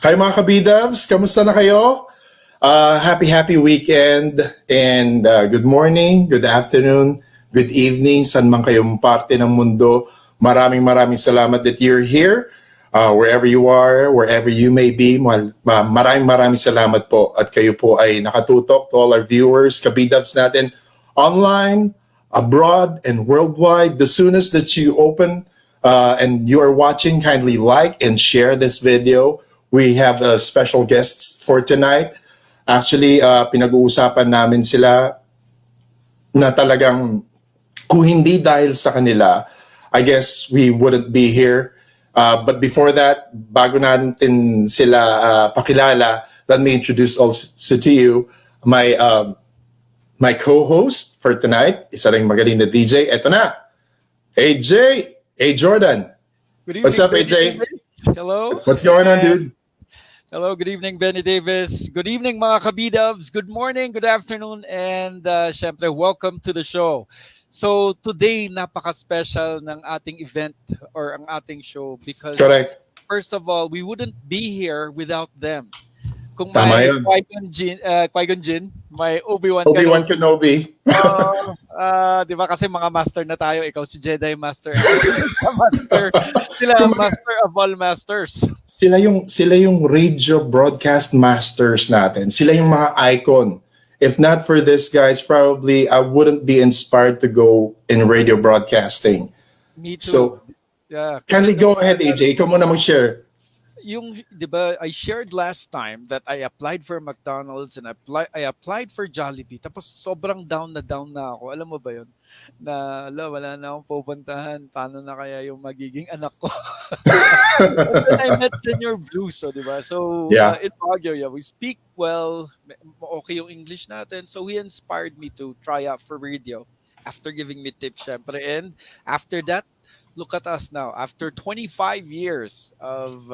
Hi mga kabidavs, kamusta na kayo? Happy weekend and good morning, good afternoon, good evening, saan man kayong parte ng mundo. Maraming salamat that you're here. Wherever you are, wherever you may be, maraming salamat po at kayo po ay nakatutok to all our viewers, kabidavs natin online, abroad, and worldwide. The soonest that you open and you are watching, kindly like and share this video. We have special guests for tonight. Actually, pinag-uusapan namin sila na talagang kung hindi dahil sa kanila, I guess we wouldn't be here. But before that, bago natin sila pakilala, let me introduce also to you my co-host for tonight, isa ring magaling na DJ. Eto na, AJ, Jordan. Good evening, What's up, Benny AJ? Davis. Hello. What's going on, dude? Hello, good evening, Benny Davis. Good evening, mga kabidavs. Good morning, good afternoon, and syempre, welcome to the show. So today, napaka-special ng ating event or ang ating show because Correct. first of all, we wouldn't be here without them. Kung Tama may yun. Qui-Gon Jinn, may Obi-Wan Obi-Wan Kenobi. Kenobi. Di ba kasi mga master na tayo, ikaw si Jedi Master, master, sila master of all masters. Sila yung radio broadcast masters natin. Sila yung mga icon. If not for this, guys, probably I wouldn't be inspired to go in radio broadcasting. Me too. So, yeah. kindly go ahead, AJ. Ikaw muna mag-share. Yung, di ba, I shared last time that I applied for McDonald's and I applied for Jollibee. Tapos sobrang down na ako. Alam mo ba yun? Na, wala na akong pupuntahan. Paano na kaya yung magiging anak ko? And I met Senior Blue, so di ba? So, Yeah. in Baguio, we speak well. Okay yung English natin. So, he inspired me to try out for radio after giving me tips, syempre. And after that, look at us now. After 25 years of...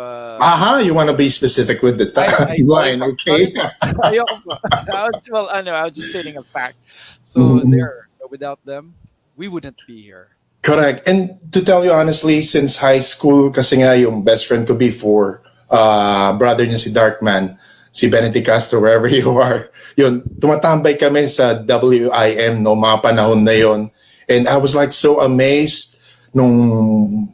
You want to be specific with the timeline, okay? I was just stating a fact. So so without them, we wouldn't be here. Correct. And to tell you honestly, since high school, kasi nga yung best friend ko before, brother niya si Darkman, si Benedict Castro, wherever you are, yun, tumatambay kami sa WIM, no, mga panahon na yun. And I was like so amazed nung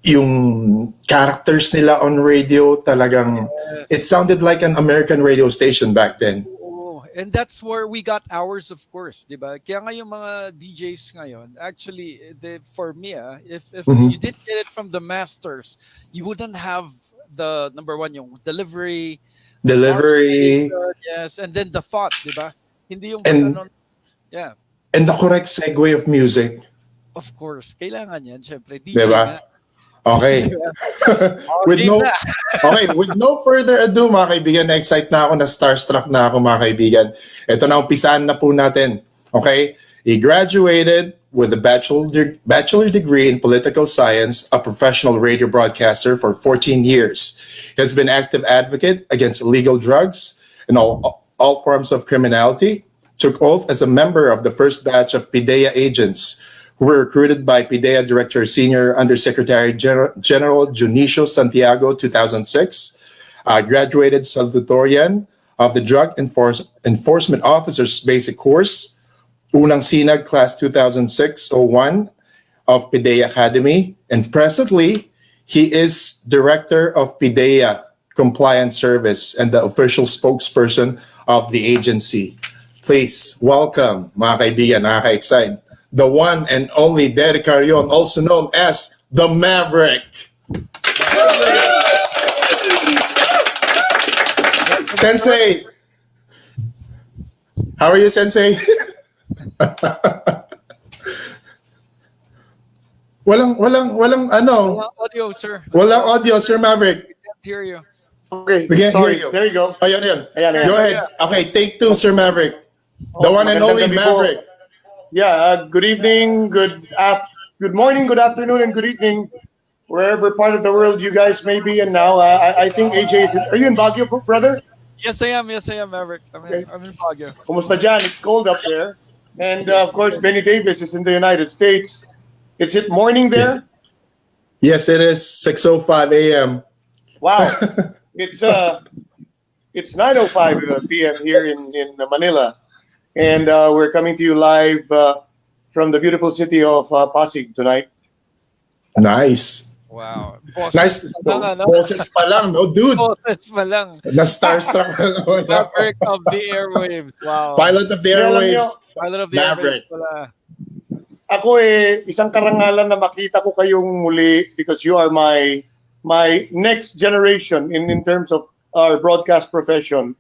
yung characters nila on radio, talagang it sounded like an American radio station back then. Oh, and that's where we got ours, of course, di ba? Kaya nga yung mga DJs ngayon, actually, for me, if you didn't get it from the masters, you wouldn't have the number one, yung delivery, yes, and then the thought, di ba? Hindi yung yeah. And the correct segue of music. Of course, kailangan yan, syempre. DJ diba? Nga. Okay. with no further ado, mga kaibigan, na-excite na ako, na starstruck na ako, mga kaibigan. Ito na, umpisahan na po natin. Okay? He graduated with a bachelor degree in political science, a professional radio broadcaster for 14 years. He has been active advocate against illegal drugs and all forms of criminality. Took oath as a member of the first batch of PIDEA agents who were recruited by PIDEA Director Senior Undersecretary General Junicio Santiago, 2006. Graduated salutatorian of the Drug Enforcement Officers Basic Course, Unang Sinag Class 2006-01 of PIDEA Academy. And presently, he is Director of PIDEA Compliance Service and the official spokesperson of the agency. Please welcome, mga kaibigan, nakaka-excite, the one and only Derek Carrion, also known as the Maverick. Sensei, how are you, Sensei? walang Walang audio, sir. Walang audio, Sir Maverick. We can't hear you. Okay, We can't sorry. hear you. There you go. Ayan. Ayan. Go ahead. Okay, take two, Sir Maverick. The one and only magandang gabi po. Maverick. Yeah, good evening, good morning, good afternoon, and good evening, wherever part of the world you guys may be in now. I think AJ are you in Baguio, brother? Yes, I am, Maverick. I'm in Baguio. Kumusta dyan? It's cold up there. And of course, Benny Davis is in the United States. Is it morning there? Yes, it is 6:05 a.m. Wow. It's it's 9:05 p.m. here in Manila, and we're coming to you live from the beautiful city of Pasig tonight. Nice. Wow. Boses Nice. pa lang, ano? Boses pa lang, no? Dude, Boses pa lang. na-starstruck na naman ako. Maverick of the airwaves. Wow. Pilot of the Hindi, alam niyo, airwaves, Pilot of the Maverick. airwaves pala. ako isang karangalan na makita ko kayong muli because you are my next generation in terms of our broadcast profession.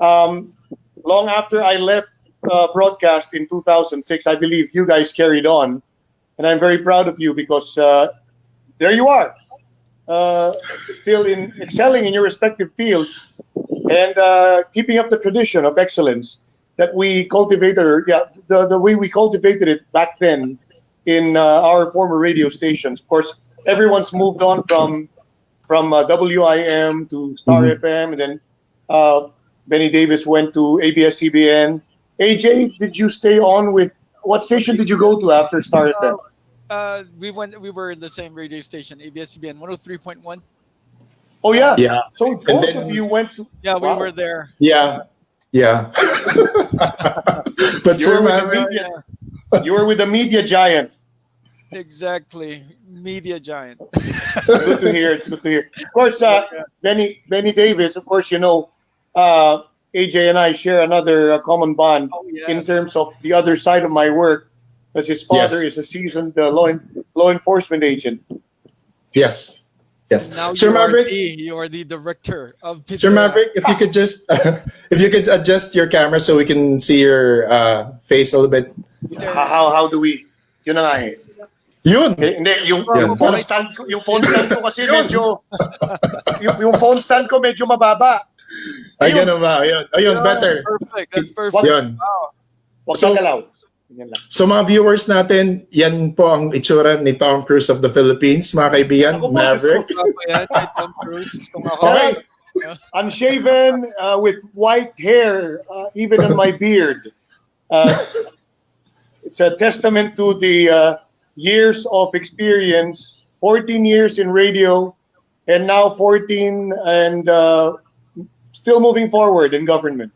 Long after I left broadcast in 2006, I believe you guys carried on, and I'm very proud of you because there you are, still in excelling in your respective fields and keeping up the tradition of excellence that we cultivated, the way we cultivated it back then in our former radio stations. Of course, everyone's moved on from WIM to Star FM, and then Benny Davis went to ABS-CBN. AJ, did you stay on with what station did you go to after Star FM? We were in the same radio station, ABS-CBN 103.1. Oh yeah, Yeah. So both then- of you went to. Yeah, we Wow. were there. Yeah. Yeah. But You Sir were with the Maverick, media. You were with the media giant. Exactly. Media giant. Good to hear. It's good to hear. Of course, Benny Davis. Of course, you know, AJ and I share another common bond Oh, yes. in terms of the other side of my work, as his father Yes. is a seasoned law enforcement agent. yes. Yes. Now Sir Maverick, you are the director of Sir Maverick, if you could just if you could adjust your camera so we can see your face a little bit. How do we? Yun na nga eh. Yun. Hindi, yung Yan. phone stand ko, yung phone stand ko kasi medyo yung phone stand ko medyo mababa. Ay, ganun ba? Ayun. Ayun, Yeah, better. Perfect. That's perfect. Yun. Wag So- gagalaw. Ganyan lang. So mga viewers natin, yan po ang itsura ni Tom Cruise of the Philippines, mga kaibigan. Ako po, Maverick. Ako yan, kay Tom Cruise. Kung ako, Okay. Unshaven, with white hair, even on my beard. It's a testament to the years of experience, 14 years in radio, and now 14 and still moving forward in government.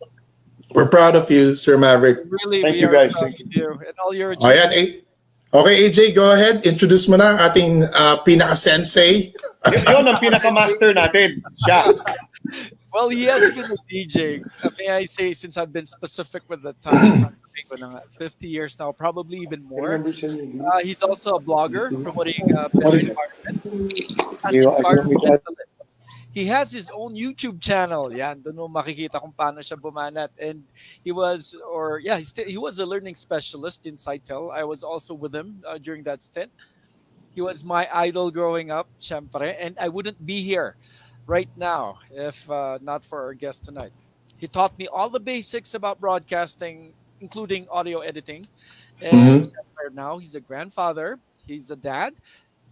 We're proud of you, Sir Maverick. really, Thank we you, are guys. proud of you and all your O yan, okay, AJ, go ahead. Introduce mo na ang ating pinaka-sensei. Yun ang pinaka-master natin. Siya. Well, he has been a DJ. May I say, since I've been specific with the time, 50 years now, probably even more. He's also a blogger promoting better environment. He has his own YouTube channel. Yan, doon mo makikita kung paano siya bumanat. And he was, he was a learning specialist in Saitel. I was also with him during that stint. He was my idol growing up, syempre, and I wouldn't be here right now if not for our guest tonight. He taught me all the basics about broadcasting, including audio editing. And now he's a grandfather, he's a dad,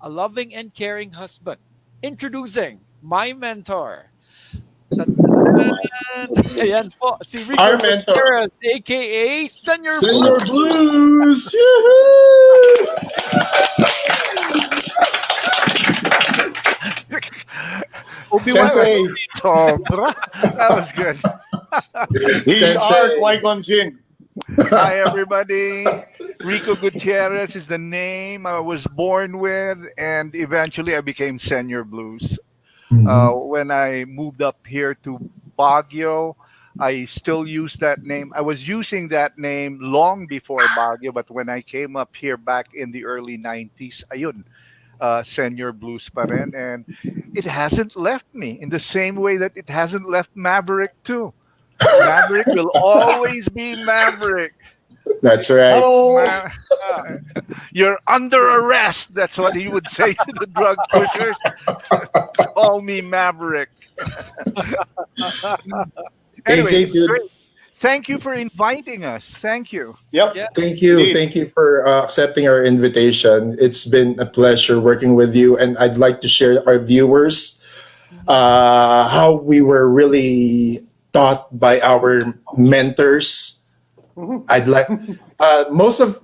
a loving and caring husband. Introducing my mentor. Ayan po, si Rico Our mentor. Gutierrez, aka Senior Senior Blues. Blues! Yoo-hoo! Sensei. Sobra. That was good. He's Sensei. our Qui-Gon Jinn. Hi, everybody. Rico Gutierrez is the name I was born with, and eventually I became Senior Blues. When I moved up here to Baguio, I still use that name. I was using that name long before Baguio, but when I came up here back in the early 90s, ayun, Senior Blues pa rin. And it hasn't left me in the same way that it hasn't left Maverick too. Maverick will always be Maverick. That's right. Hello. You're under arrest. That's what he would say to the drug pushers. Call me Maverick. Anyway, AJ, dude. great. Thank you for inviting us. Thank you. Yep. Yeah. Thank you. Indeed. Thank you for accepting our invitation. It's been a pleasure working with you, and I'd like to share our viewers how we were really taught by our mentors. I'd like Most of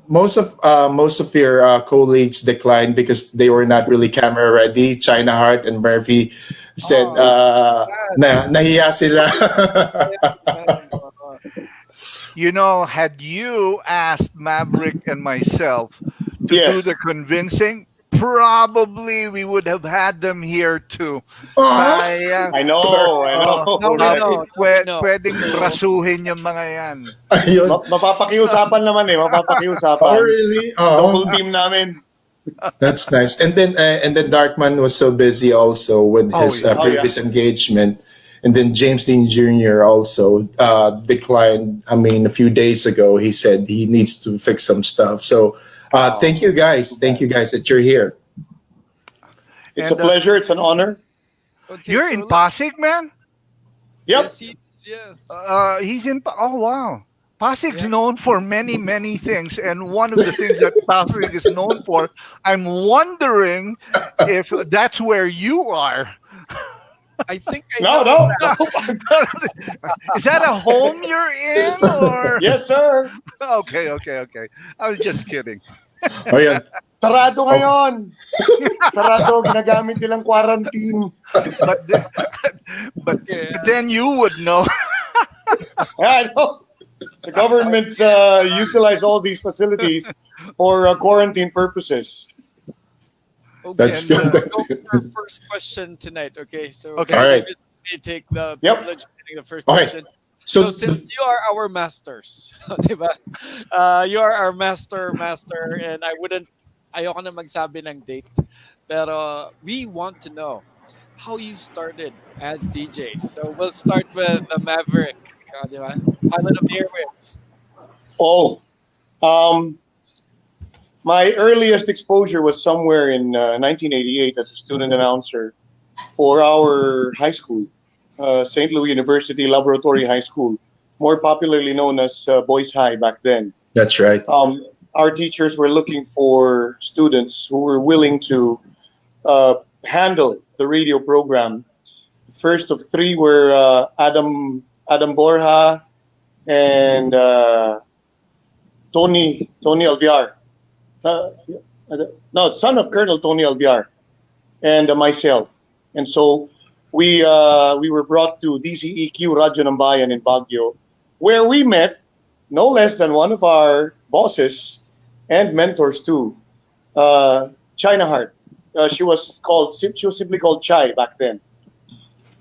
your colleagues declined because they were not really camera ready. China Hart and Murphy said Oh, na nahiya sila. You know, had you asked Maverick and myself to do Yes. the convincing, probably we would have had them here too. Aw. Sayang. I know, I know. Oh, now we Yes. know. Now we know. pwedeng So, brasuhin yung mga yan. Ayun. Mapapakiusapan naman eh, Oh, mapapakiusapan. really? Double Oh, team namin. that's nice. And then Darkman was so busy also with Oh, his yeah. Oh, yeah. previous engagement. And then James Dean Jr. also declined. I mean, a few days ago, he said he needs to fix some stuff. So thank you guys. Thank you guys that you're here. It's a And, pleasure. It's an honor. okay, You're so in Pasig, man? Yep. Yes, yeah. He's in. Oh, wow. Pasig's Yeah. known for many, many things. And one of the things that Pasig is known for, I'm wondering if that's where you are. I think I No, know. no, no. Is that a home you're in? Or Yes, sir. okay. I was just kidding. Oh, yeah. Sarado ngayon. Sarado, ginagamit nilang quarantine. But then, but Yeah. then you would know. I know. The governments utilize all these facilities for quarantine purposes. Okay, That's and, good. That's go good. for our first question tonight. Okay, so Okay. All right. we take the Yep. privilege of taking the first Okay. question. So, So since you are our masters, diba? You are our master, and ayoko na magsabi ng date, pero we want to know how you started as DJ. So we'll start with the Maverick, diba? Pilot of the Airwaves. Oh, my earliest exposure was somewhere in 1988 as a student announcer for our high school, St. Louis University Laboratory High School, more popularly known as Boys High back then. that's right. Our teachers were looking for students who were willing to handle the radio program. First of three were Adam Borja and Tony Alviar. No, son of Colonel Tony Alviar, and myself. And so we were brought to DCEQ Radyo ng Bayan in Baguio, where we met no less than one of our bosses and mentors too, China Hart. She was simply called Chai back then,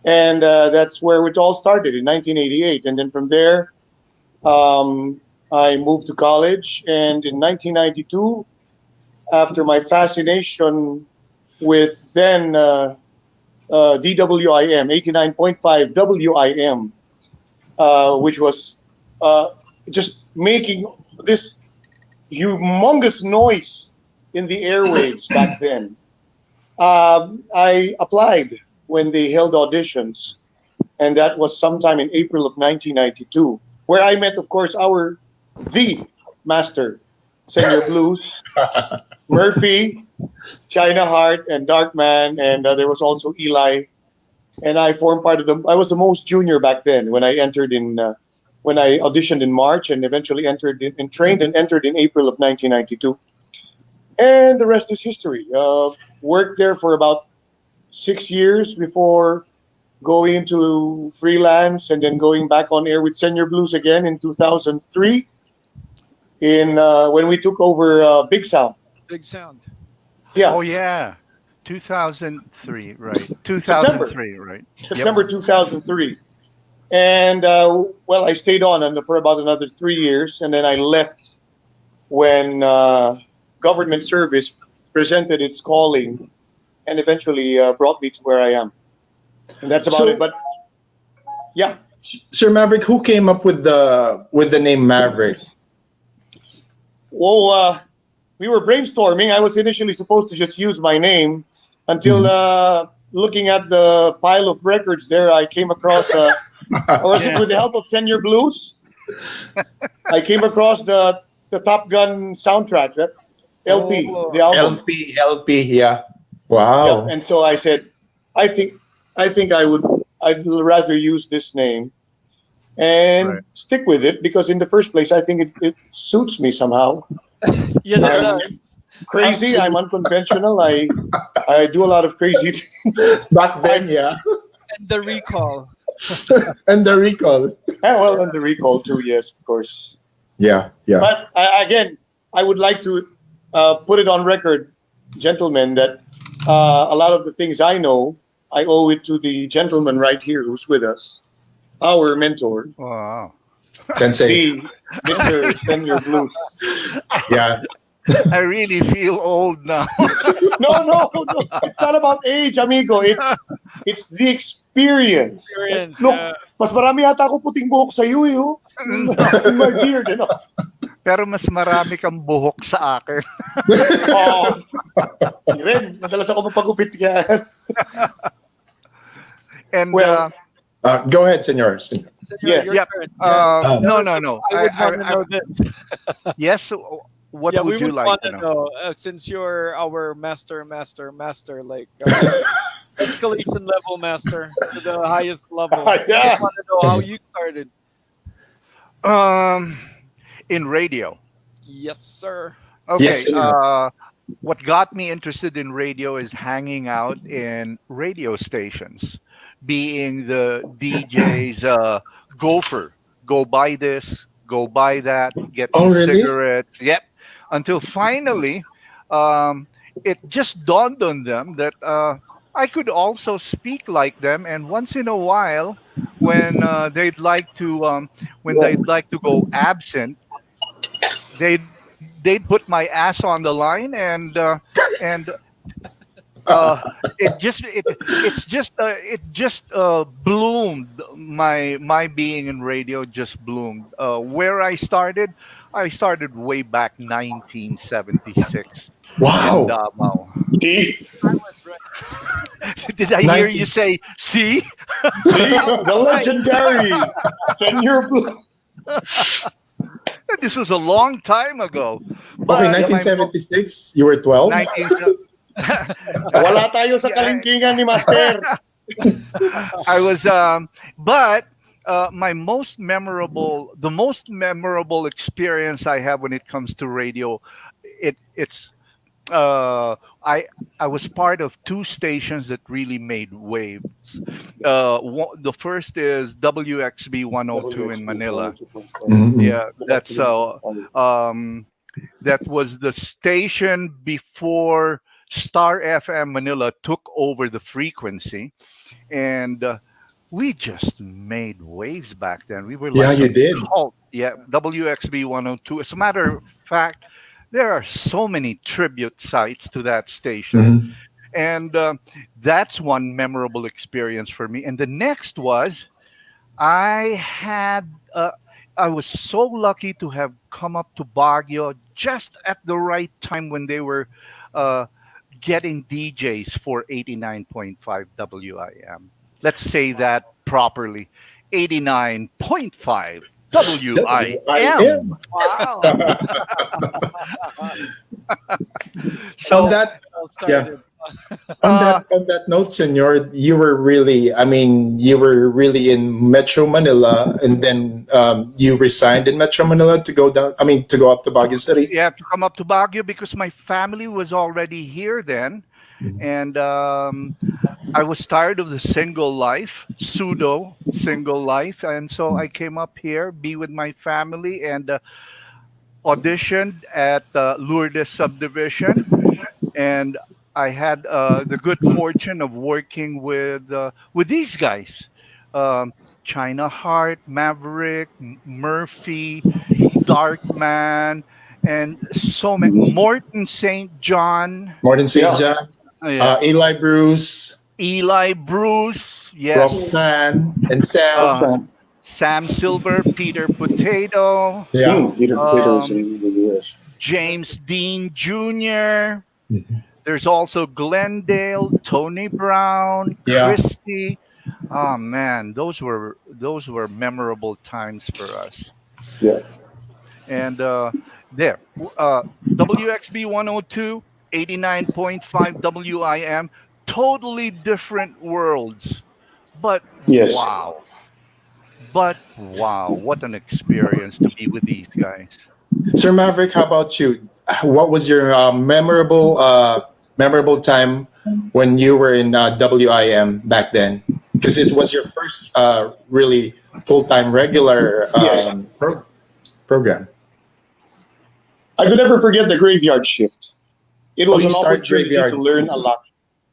and that's where it all started in 1988. And then from there, I moved to college, and in 1992, after my fascination with then DWIM 89.5 WIM, which was just making this humongous noise in the airwaves back then. I applied when they held auditions, and that was sometime in April of 1992, where I met, of course, the master, Senior Blues, Murphy, China Hart, and Darkman, and there was also Eli, and I formed part of them. I was the most junior back then when I auditioned in March and eventually trained and entered in April of 1992. And the rest is history. Worked there for about 6 years before going into freelance and then going back on air with Senior Blues again in 2003 when we took over Big Sound. Big Sound. Yeah, Oh yeah, 2003, right? 2003, right? September 2003. And well, I stayed on for about another 3 years, and then I left when government service presented its calling, and eventually brought me to where I am. And that's about So- it. But yeah, Sir Maverick, who came up with the name Maverick? well, we were brainstorming. I was initially supposed to just use my name until looking at the pile of records there, I came across. Or was it with the help of Senior Blues? I came across the Top Gun soundtrack, that LP, Oh. the album. LP, yeah. Wow. Yeah, and so I said, I think I'd rather use this name. and Right. stick with it because in the first place, I think it suits me somehow. Yes, it I'm does. crazy. Actually- I'm unconventional. I do a lot of crazy things. Back then, yeah. And the recall. And the recall. Well, and the recall too. Yes, of course. Yeah, yeah. But again, I would like to put it on record, gentlemen, that a lot of the things I know, I owe it to the gentleman right here who's with us, our mentor, Wow. Sensei. the Mr. Senior Blues. Yeah. I really feel old now. No, no, no. It's not about age, amigo. It's the experience. Experience, Look, yeah. mas marami yata ako puting buhok sa iyo, eh. Oh. In my beard, you know. Pero mas marami kang buhok sa akin. Oh, rin, madalas ako magpagupit yan. And Well, Go ahead, senor. Senor. Senor, Yeah. your Yep. turn. Yeah. No. I would want to know this. Yes. What Yeah, would we you would like want to to know? know since you're our master, like escalation level master to the highest level. Yeah. We want to know how you started. Um, in radio. Yes, sir. Okay. Yes, senor. What got me interested in radio is hanging out in radio stations, being the DJ's gopher. Go buy this, go buy that, get Oh, me really? cigarettes. Yep. Until finally, um, it just dawned on them that I could also speak like them. And once in a while, when they'd like to go absent, they'd put my ass on the line and it just bloomed. My being in radio just bloomed. Where I started way back 1976 in Wow. Davao. See, I was right. Did I hear you say see? the legendary Senior Blues. This was a long time ago. Okay, But 1976, you were 12? 19 Wala tayo sa kalingkingan ni Master. I was, but the most memorable experience I have when it comes to radio, it's, I was part of two stations that really made waves. The first is WXB 102 in Manila. Mhm. Yeah, that was the station before Star FM Manila took over the frequency, and we just made waves back then. We were Yeah, like you a did. cult. Yeah, WXB 102. As a matter of fact, there are so many tribute sites to that station, Mhm. and that's one memorable experience for me. And the next was I had. I was so lucky to have come up to Baguio just at the right time when they were uh, getting DJs for 89.5 WIM. Let's say that properly. 89.5 WIM. Wow. So On that, All started. on that note, senor, you were really, in Metro Manila, and then you resigned in Metro Manila to go down. To go up to Baguio City. yeah, to come up to Baguio because my family was already here then. And I was tired of the single life, pseudo single life. And so I came up here, be with my family, and auditioned at Lourdes Subdivision. And I had the good fortune of working with these guys, China Heart, Maverick, Murphy, Darkman, and so many. Morton St. John, Morton St. Yeah. John, yeah, Eli Bruce, Eli Bruce, yes, Roxanne, and Sam. Sam Silver, Peter Potato, Yeah. James Dean Jr. Mhm. There's also Glendale, Tony Brown, Yeah. Christie. Oh man, those were memorable times for us. Yeah. And there, WXB 102, 89.5 WIM, totally different worlds. But Yes. wow, But wow, what an experience to be with these guys. Sir Maverick, how about you? What was your memorable time when you were in WIM back then? Because it was your first really full time regular Yes. program. I could never forget the graveyard shift. It Oh, was you an start opportunity to graveyard. learn a lot.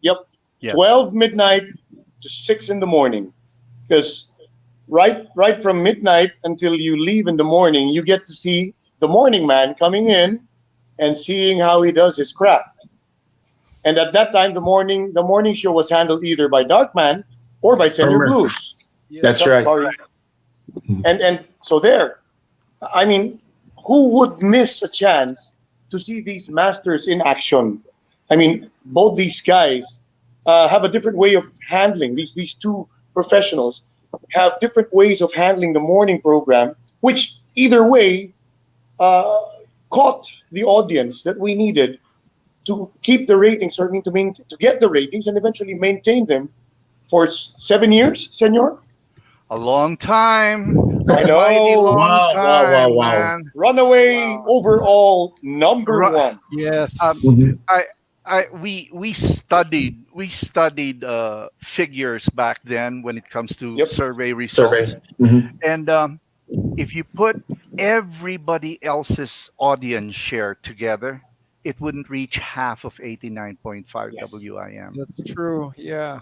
Yep. Yeah. 12 midnight to 6 in the morning. Because right from midnight until you leave in the morning, you get to see the morning man coming in and seeing how he does his craft. And at that time, the morning show was handled either by Darkman or by Senior Murphy. Blues. Yeah. That's right. Sorry. And so there. I mean, who would miss a chance to see these masters in action? I mean, both these guys have a different way of handling these two professionals have different ways of handling the morning program, which either way uh, caught the audience that we needed to keep the ratings, or I mean to get the ratings and eventually maintain them for 7 years, Senor. A long time. I A mighty know. long Wow, wow, time, wow. man. Runaway overall number Ru- one. Yes. Mhm. we studied figures back then when it comes to Yep. survey results. Survey. Mhm. And if you put everybody else's audience share together, it wouldn't reach half of 89.5 Yes. WIM. That's true. Yeah.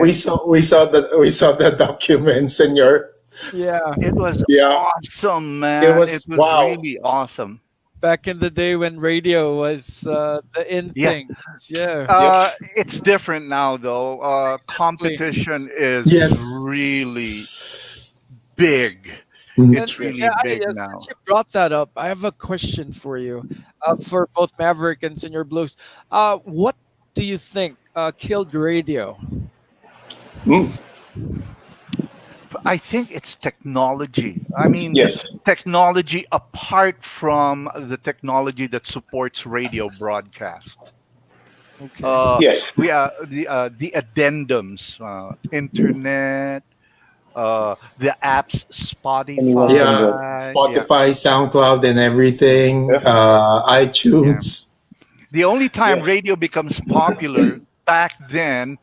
We saw the document, Senor. Yeah. It was Yeah, awesome, it man. was It was wow. really awesome. Back in the day when radio was the in Yeah. thing. Yeah. Yep. It's different now, though. Exactly. Competition is Yes. really big. Mhm. And It's really yeah, big since now. you brought that up, I have a question for you, for both Maverick and Senior Blues. What do you think killed radio? Mm, I think it's technology. I mean, yes. technology apart from the technology that supports radio broadcast. Okay. Yes. We the addendums, internet, the apps, Anyone can Yeah, go. Spotify. Yeah, Spotify, SoundCloud, and everything. Yeah. yeah. iTunes. The only time Yeah. radio becomes popular back then,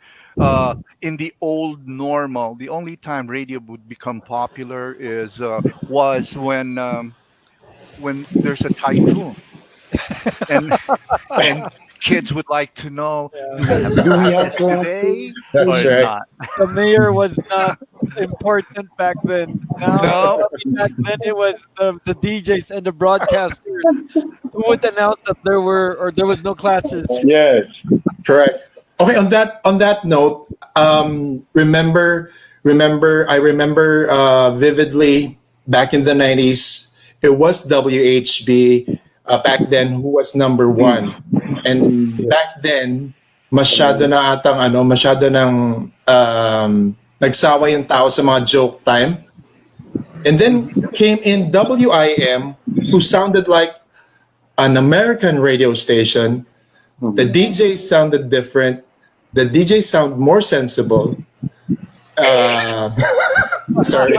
in the old normal, the only time radio would become popular is was when there's a typhoon, and and kids would like to know, Yeah. do we have Do we have classes classes? today That's or right. not? The mayor was not important back then. Now, No. I mean, back then it was the DJs and the broadcasters who would announce that there was no classes. Yes. Correct. Okay. On that note, I remember vividly back in the 90s. It was WHB back then who was number one, and back then masyado na atang masyado nang nagsawa yung tao sa mga joke time. And then came in WIM, who sounded like an American radio station. The DJs sounded different. The DJs sound more sensible. Uh, sorry,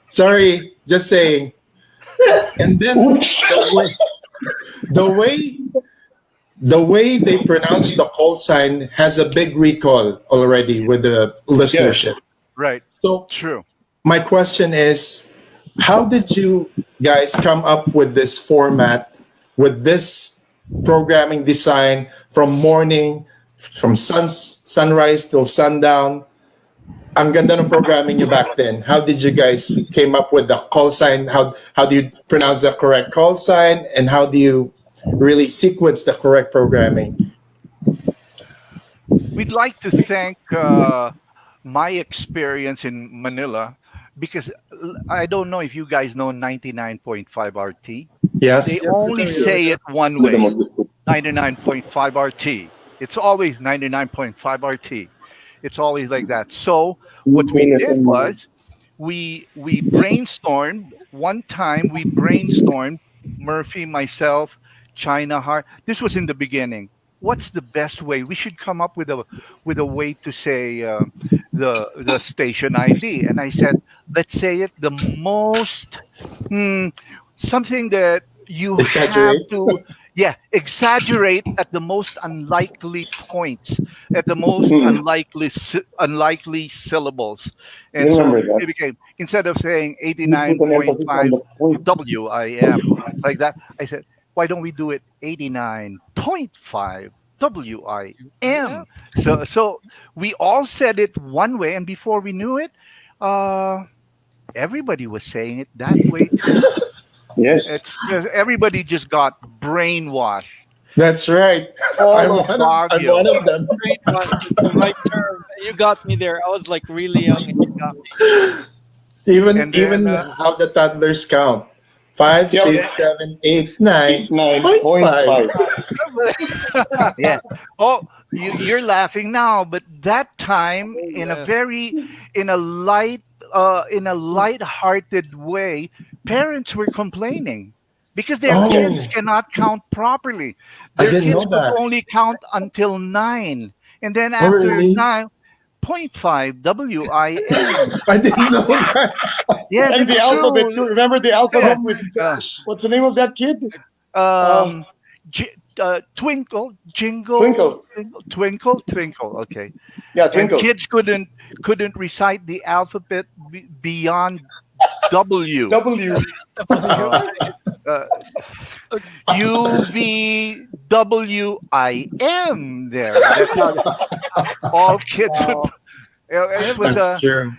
sorry, just saying. And then the way, the way, the way they pronounce the call sign has a big recall already with the listenership. Right. So True. my question is, how did you guys come up with this format, with this programming design from morning, from sunrise till sundown? Ang ganda ng programming nyo back then. How did you guys came up with the call sign? How do you pronounce the correct call sign, and how do you really sequence the correct programming? We'd like to thank my experience in Manila, because I don't know if you guys know 99.5 RT. They Yes. only say it one way, 99.5 RT. It's always 99.5 RT. It's always like that. So what we did was we brainstormed one time. We brainstormed, Murphy, myself, China Heart. This was in the beginning. what's the best way? We should come up with a way to say the station ID. And I said, let's say it the most hmm, something that you have Exaggerate. to, yeah, exaggerate at the most unlikely points, at the most Hmm. unlikely syllables. You And so remember that? it became, instead of saying You put an emphasis on 89.5 the point. WIM like that, I said, why don't we do it 89.5 Yeah. WIM? So we all said it one way, and before we knew it, uh, everybody was saying it that way too. Yes. It's just everybody just got brainwashed. That's right. All of I'm one Baguio. of them. Brainwash is the right term. You got me there. I was like really young and you got And then Even how the toddlers count. Five, Yep. six, seven, eight, nine, point 5. 9.5. me. yeah. Oh, you're laughing now, but that time, Oh, in a yeah. very, in a light-hearted way, parents were complaining because their kids Oh, cannot count properly. I Their didn't know kids could that. only count until 9, and then Oh, after really? 9.5 WIM. I didn't know that. Yeah, And the that's alphabet too. true. Remember the Oh alphabet my with Uh, gosh. what's the name of that kid? Uh, um, twinkle, jingle, Twinkle. twinkle, twinkle, twinkle. Okay, Yeah, and Twinkle. kids couldn't recite the alphabet beyond W. W. Uh, uh, UVWIM. There. That's how all kids would. Wow. I It have was That's a true.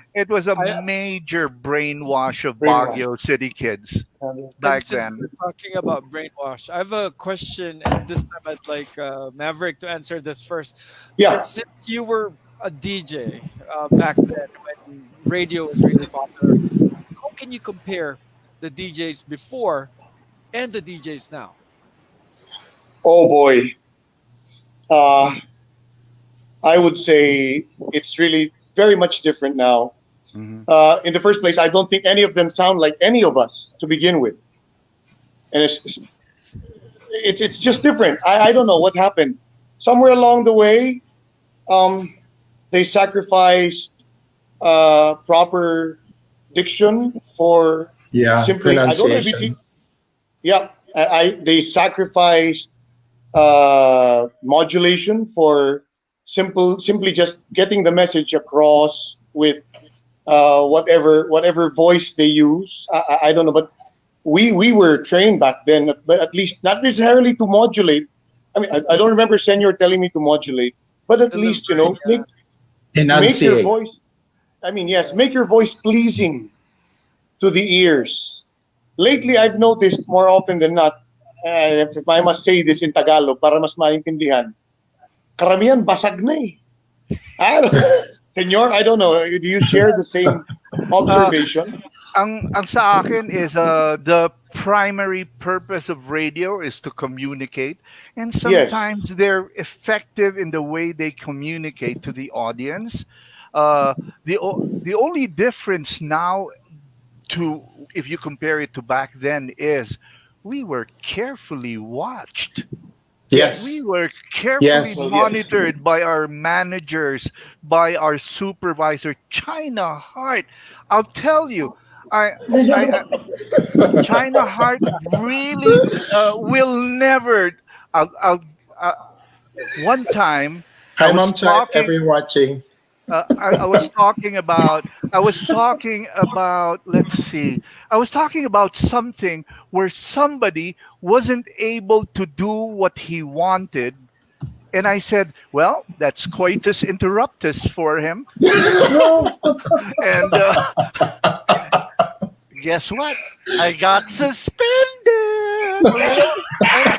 I major brainwash of Brainwash. Baguio City kids and back since then. we're talking about brainwash, I have a question, and this time I'd like Maverick to answer this first. Yeah. Since you were a DJ back then when radio was really popular, how can you compare the DJs before and the DJs now? Oh boy. Uh, I would say it's really very much different now. Mhm. In the first place, I don't think any of them sound like any of us to begin with, and it's just different. I don't know what happened. Somewhere along the way, um, they sacrificed proper diction for Yeah, simply. I don't know if it's pronunciation. yeah. They sacrificed modulation for simply just getting the message across with whatever voice they use. I don't know, but we were trained back then, but at least not necessarily to modulate. I mean, I don't remember Senior telling me to modulate, but at least Delivery, make your Enunciate. voice. I mean, yes, make your voice pleasing to the ears. Lately, I've noticed more often than not, if I must say this in Tagalog para mas maintindihan, karamihan basag na eh. I don't, Senor, I don't know. Do you share the same Uh, observation? ang sa akin is the primary purpose of radio is to communicate, and Yes. sometimes they're effective in the way they communicate to the audience. The only difference now, to if you compare it to back then, is we were carefully watched. We Yes. were carefully Well, Yes. yes. monitored by our managers, by our supervisor. China Heart, I'll tell you, I, I China Heart really will never. I'll, uh, one time I Hi, was Mom Chat, talking. everyone watching. I was talking about. I was talking about. Let's see. I was talking about something where somebody wasn't able to do what he wanted, and I said, "Well, that's coitus interruptus for him." And guess what? I got suspended. Oh,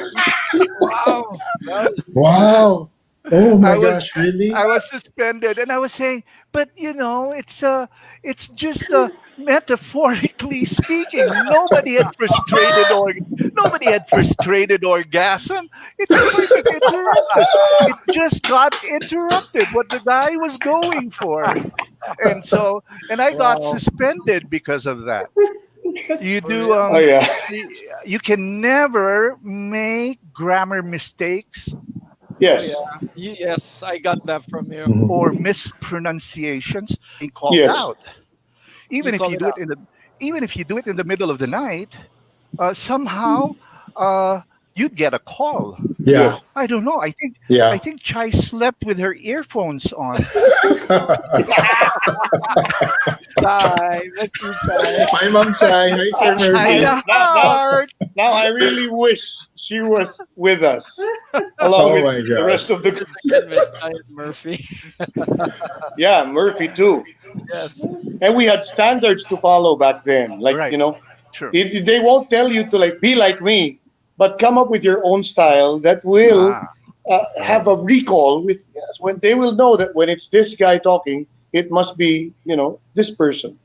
wow, that was Wow. Oh I my was gosh, really? I was suspended, and I was saying, but it's just metaphorically speaking. Nobody had frustrated orgasm. It's coitus interruptus. It just got interrupted. What the guy was going for, and I got wow. suspended because of that. You Oh, do yeah. Oh yeah. you can never make grammar mistakes Yes. Yes, I got that from you. Mhm. or mispronunciations and called Yes. out. You Even if call you it do it out. in the even if you do it in the middle of the night, somehow uh, you'd get a call. Yeah, I don't know. I yeah. think Chai slept with her earphones on. Chai, let's see, Chai. Hi, Ma'am Chai. Hi, Sir Chai Murphy. the Now, now, heart. now, I really wish she was with us, along Oh with my the gosh. rest of the This group. again with Chai and Murphy. Yeah, Murphy too. Yes. And we had standards to follow back then. Like, Right. True. they won't tell you to like be like me, but come up with your own style that will Ah, have a recall with, yes, when they will know that when it's this guy talking, it must be, this person.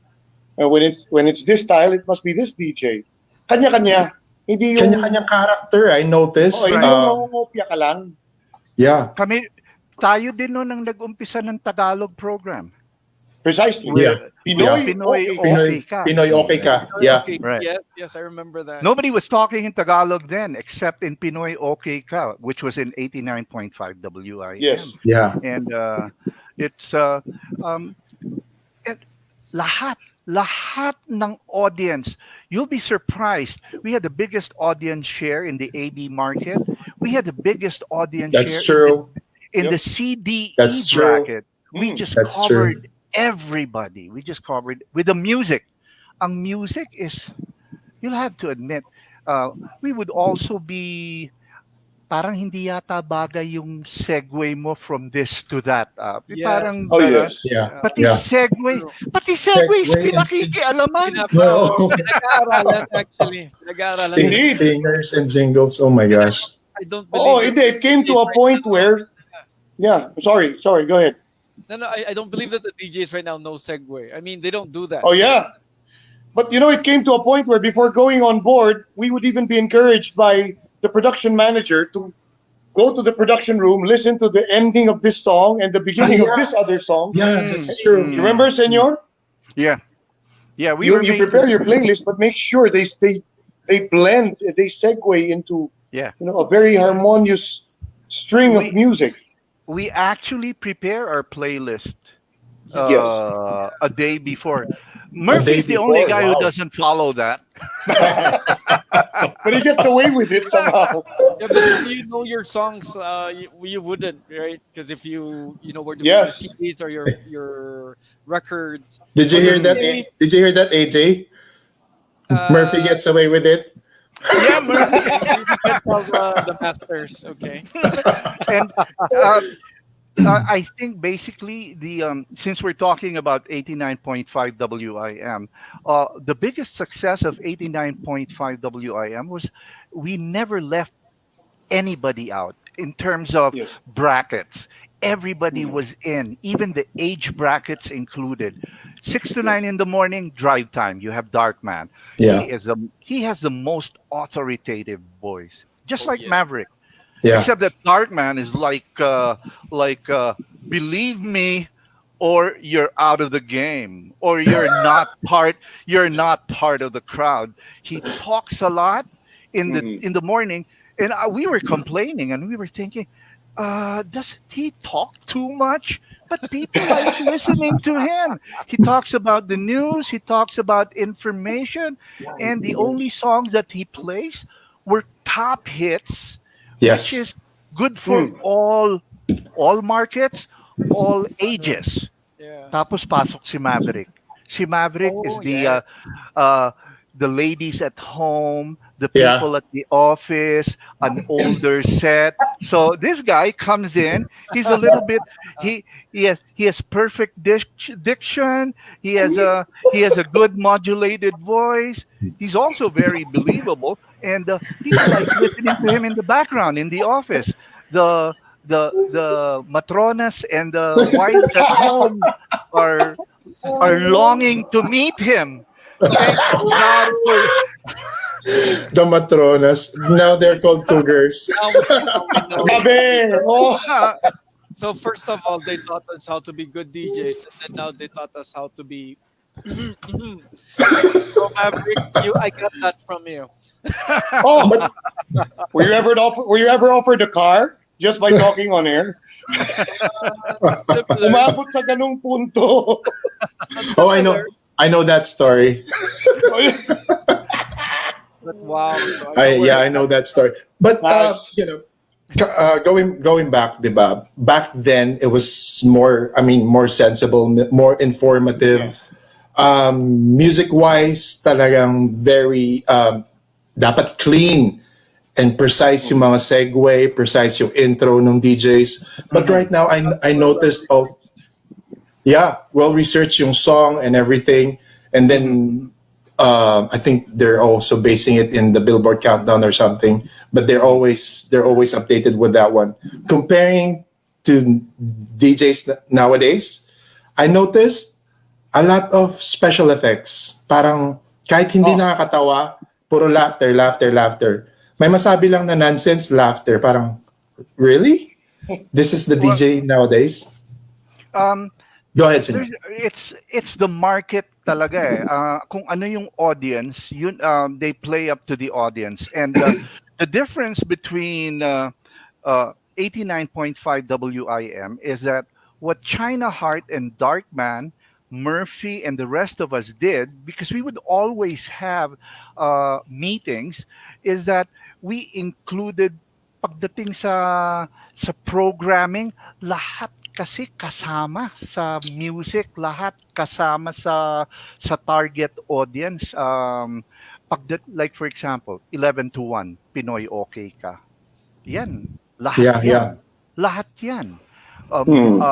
And when it's this style, it must be this DJ. Kanya-kanya. Hindi yung Kanya-kanyang character, I oh, noticed. hindi right. yung mangungopia ka lang. Yeah, Kami, tayo din noon ang nag-umpisa ng Tagalog program. Precisely. yeah, With yeah. Pinoy, Pinoy okay. okay Pinoy, ka. Pinoy okay ka. Yeah. Okay. Right. Yes, I remember that. Nobody was talking in Tagalog then except in Pinoy okay ka, which was in 89.5 Yes. WIM. Yeah. And it's um, it, lahat ng audience, you'll be surprised. We had the biggest audience share in the AB market. We had the biggest audience That's share true. in the Yep. CDE That's true. bracket. We Mm. just That's true. covered everybody. We just covered with the music. Ang music is, you'll have to admit, we would also be, parang hindi yata bagay yung segue mo from this to that. Yes. Parang Oh, gano'n. yes. Yeah. Pati Yeah. segue, True. pati segue is Segue and pinakikialaman. No. Pinag-aaralan actually. Pinag-aaralan. Sting, Indeed. stingers and jingles. Oh my gosh. I don't Oh, believe it came to a point where, yeah, sorry, go ahead. No, I don't believe that the DJs right now know segue. I mean, they don't do that. Oh, yeah. But it came to a point where before going on board, we would even be encouraged by the production manager to go to the production room, listen to the ending of this song and the beginning of yeah. this other song. Yeah, that's true. You remember, Senor? Yeah. Yeah, we You were made prepare to, your playlist, but make sure they blend, they segue into yeah. a very harmonious string of We music. we actually prepare our playlist Yes. a day before. day Murphy's the only before, guy who wow. doesn't follow that. But he gets away with it somehow. Yeah, but if you know your songs, you wouldn't, right? Because if you know where to put Yes. your CDs or your records. Did you Or hear your that? tape, Did you hear that, AJ? Murphy gets away with it. Yeah, Murphy. you can tell the masters, okay? And I think basically since we're talking about 89.5 WIM, the biggest success of 89.5 WIM was we never left anybody out in terms of Yes. brackets. Everybody was in, even the age brackets included. 6 to 9 in the morning, drive time. You have Darkman. Yeah. He has the most authoritative voice, just Oh, like yeah. Maverick. Yeah. Except that Darkman is like believe me, or you're out of the game, or you're not part of the crowd. He talks a lot in the morning, and we were complaining, and we were thinking, doesn't he talk too much? But people like listening to him. He talks about the news, he talks about information, and the only songs that he plays were top hits, which Yes. is good for all markets, all ages. Yeah. Tapos pasok si Maverick. Si Maverick is Oh, yeah. the ladies at home, the Yeah. people at the office, an older set. So this guy comes in. He's a little bit. He has perfect diction. He has a good modulated voice. He's also very believable, and people like listening to him in the background in the office. The matronas and the wives at home are longing to meet him. Thank God for The Matronas. Now they're called Cougars. Now we know. Grabe! Oh, So first of all, they taught us how to be good DJs, and then now they taught us how to be. So Maverick, I got that from you. oh. Were you ever offered a car? just by talking on air. Similar. Umabot sa ganung punto. Oh, I Similar. know. I know that story. But wow. So I know where I know that story. But Nice. going back, diba? Back then it was more. I mean, more sensible, more informative. Music wise, talagang very dapat clean and precise yung mga segue, precise yung intro ng DJs. But right now, I noticed well researched yung song and everything, and then I think they're also basing it in the Billboard countdown or something. But they're always updated with that one. Comparing to DJs nowadays, I noticed a lot of special effects. Parang kahit hindi nakakatawa, puro laughter, laughter, laughter. May masabi lang na nonsense laughter. Parang, really? This is the Well, DJ nowadays? um, Go ahead, Senor. it's the market talaga eh. Kung ano yung audience, yun they play up to the audience. And the difference between 89.5 WIM is that what China Heart and Darkman, Murphy, and the rest of us did, because we would always have meetings, is that we included pagdating sa programming, lahat kasi kasama sa music, lahat kasama sa target audience. Like for example, 11 to 1, Pinoy okay ka. Yan, lahat Yeah, yan. yeah. Lahat yan. Hmm.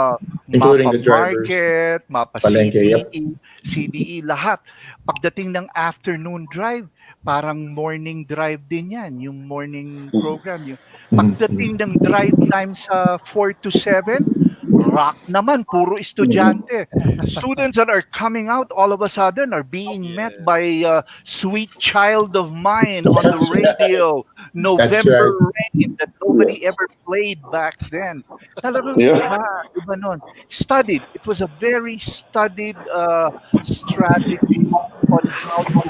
Including Mapa the drivers. market, mapa Palengke, yep. CDE, lahat. Pagdating ng afternoon drive, parang morning drive din yan, yung morning program. Yung, pagdating ng drive time sa 4 to 7, rock naman, puro estudyante. Students that are coming out all of a sudden are being met by Sweet Child of Mine on the That's right. radio. That's November right. Rain that nobody ever played back then. Talagang Yeah. iba nun. Studied. It was a very studied strategy on how to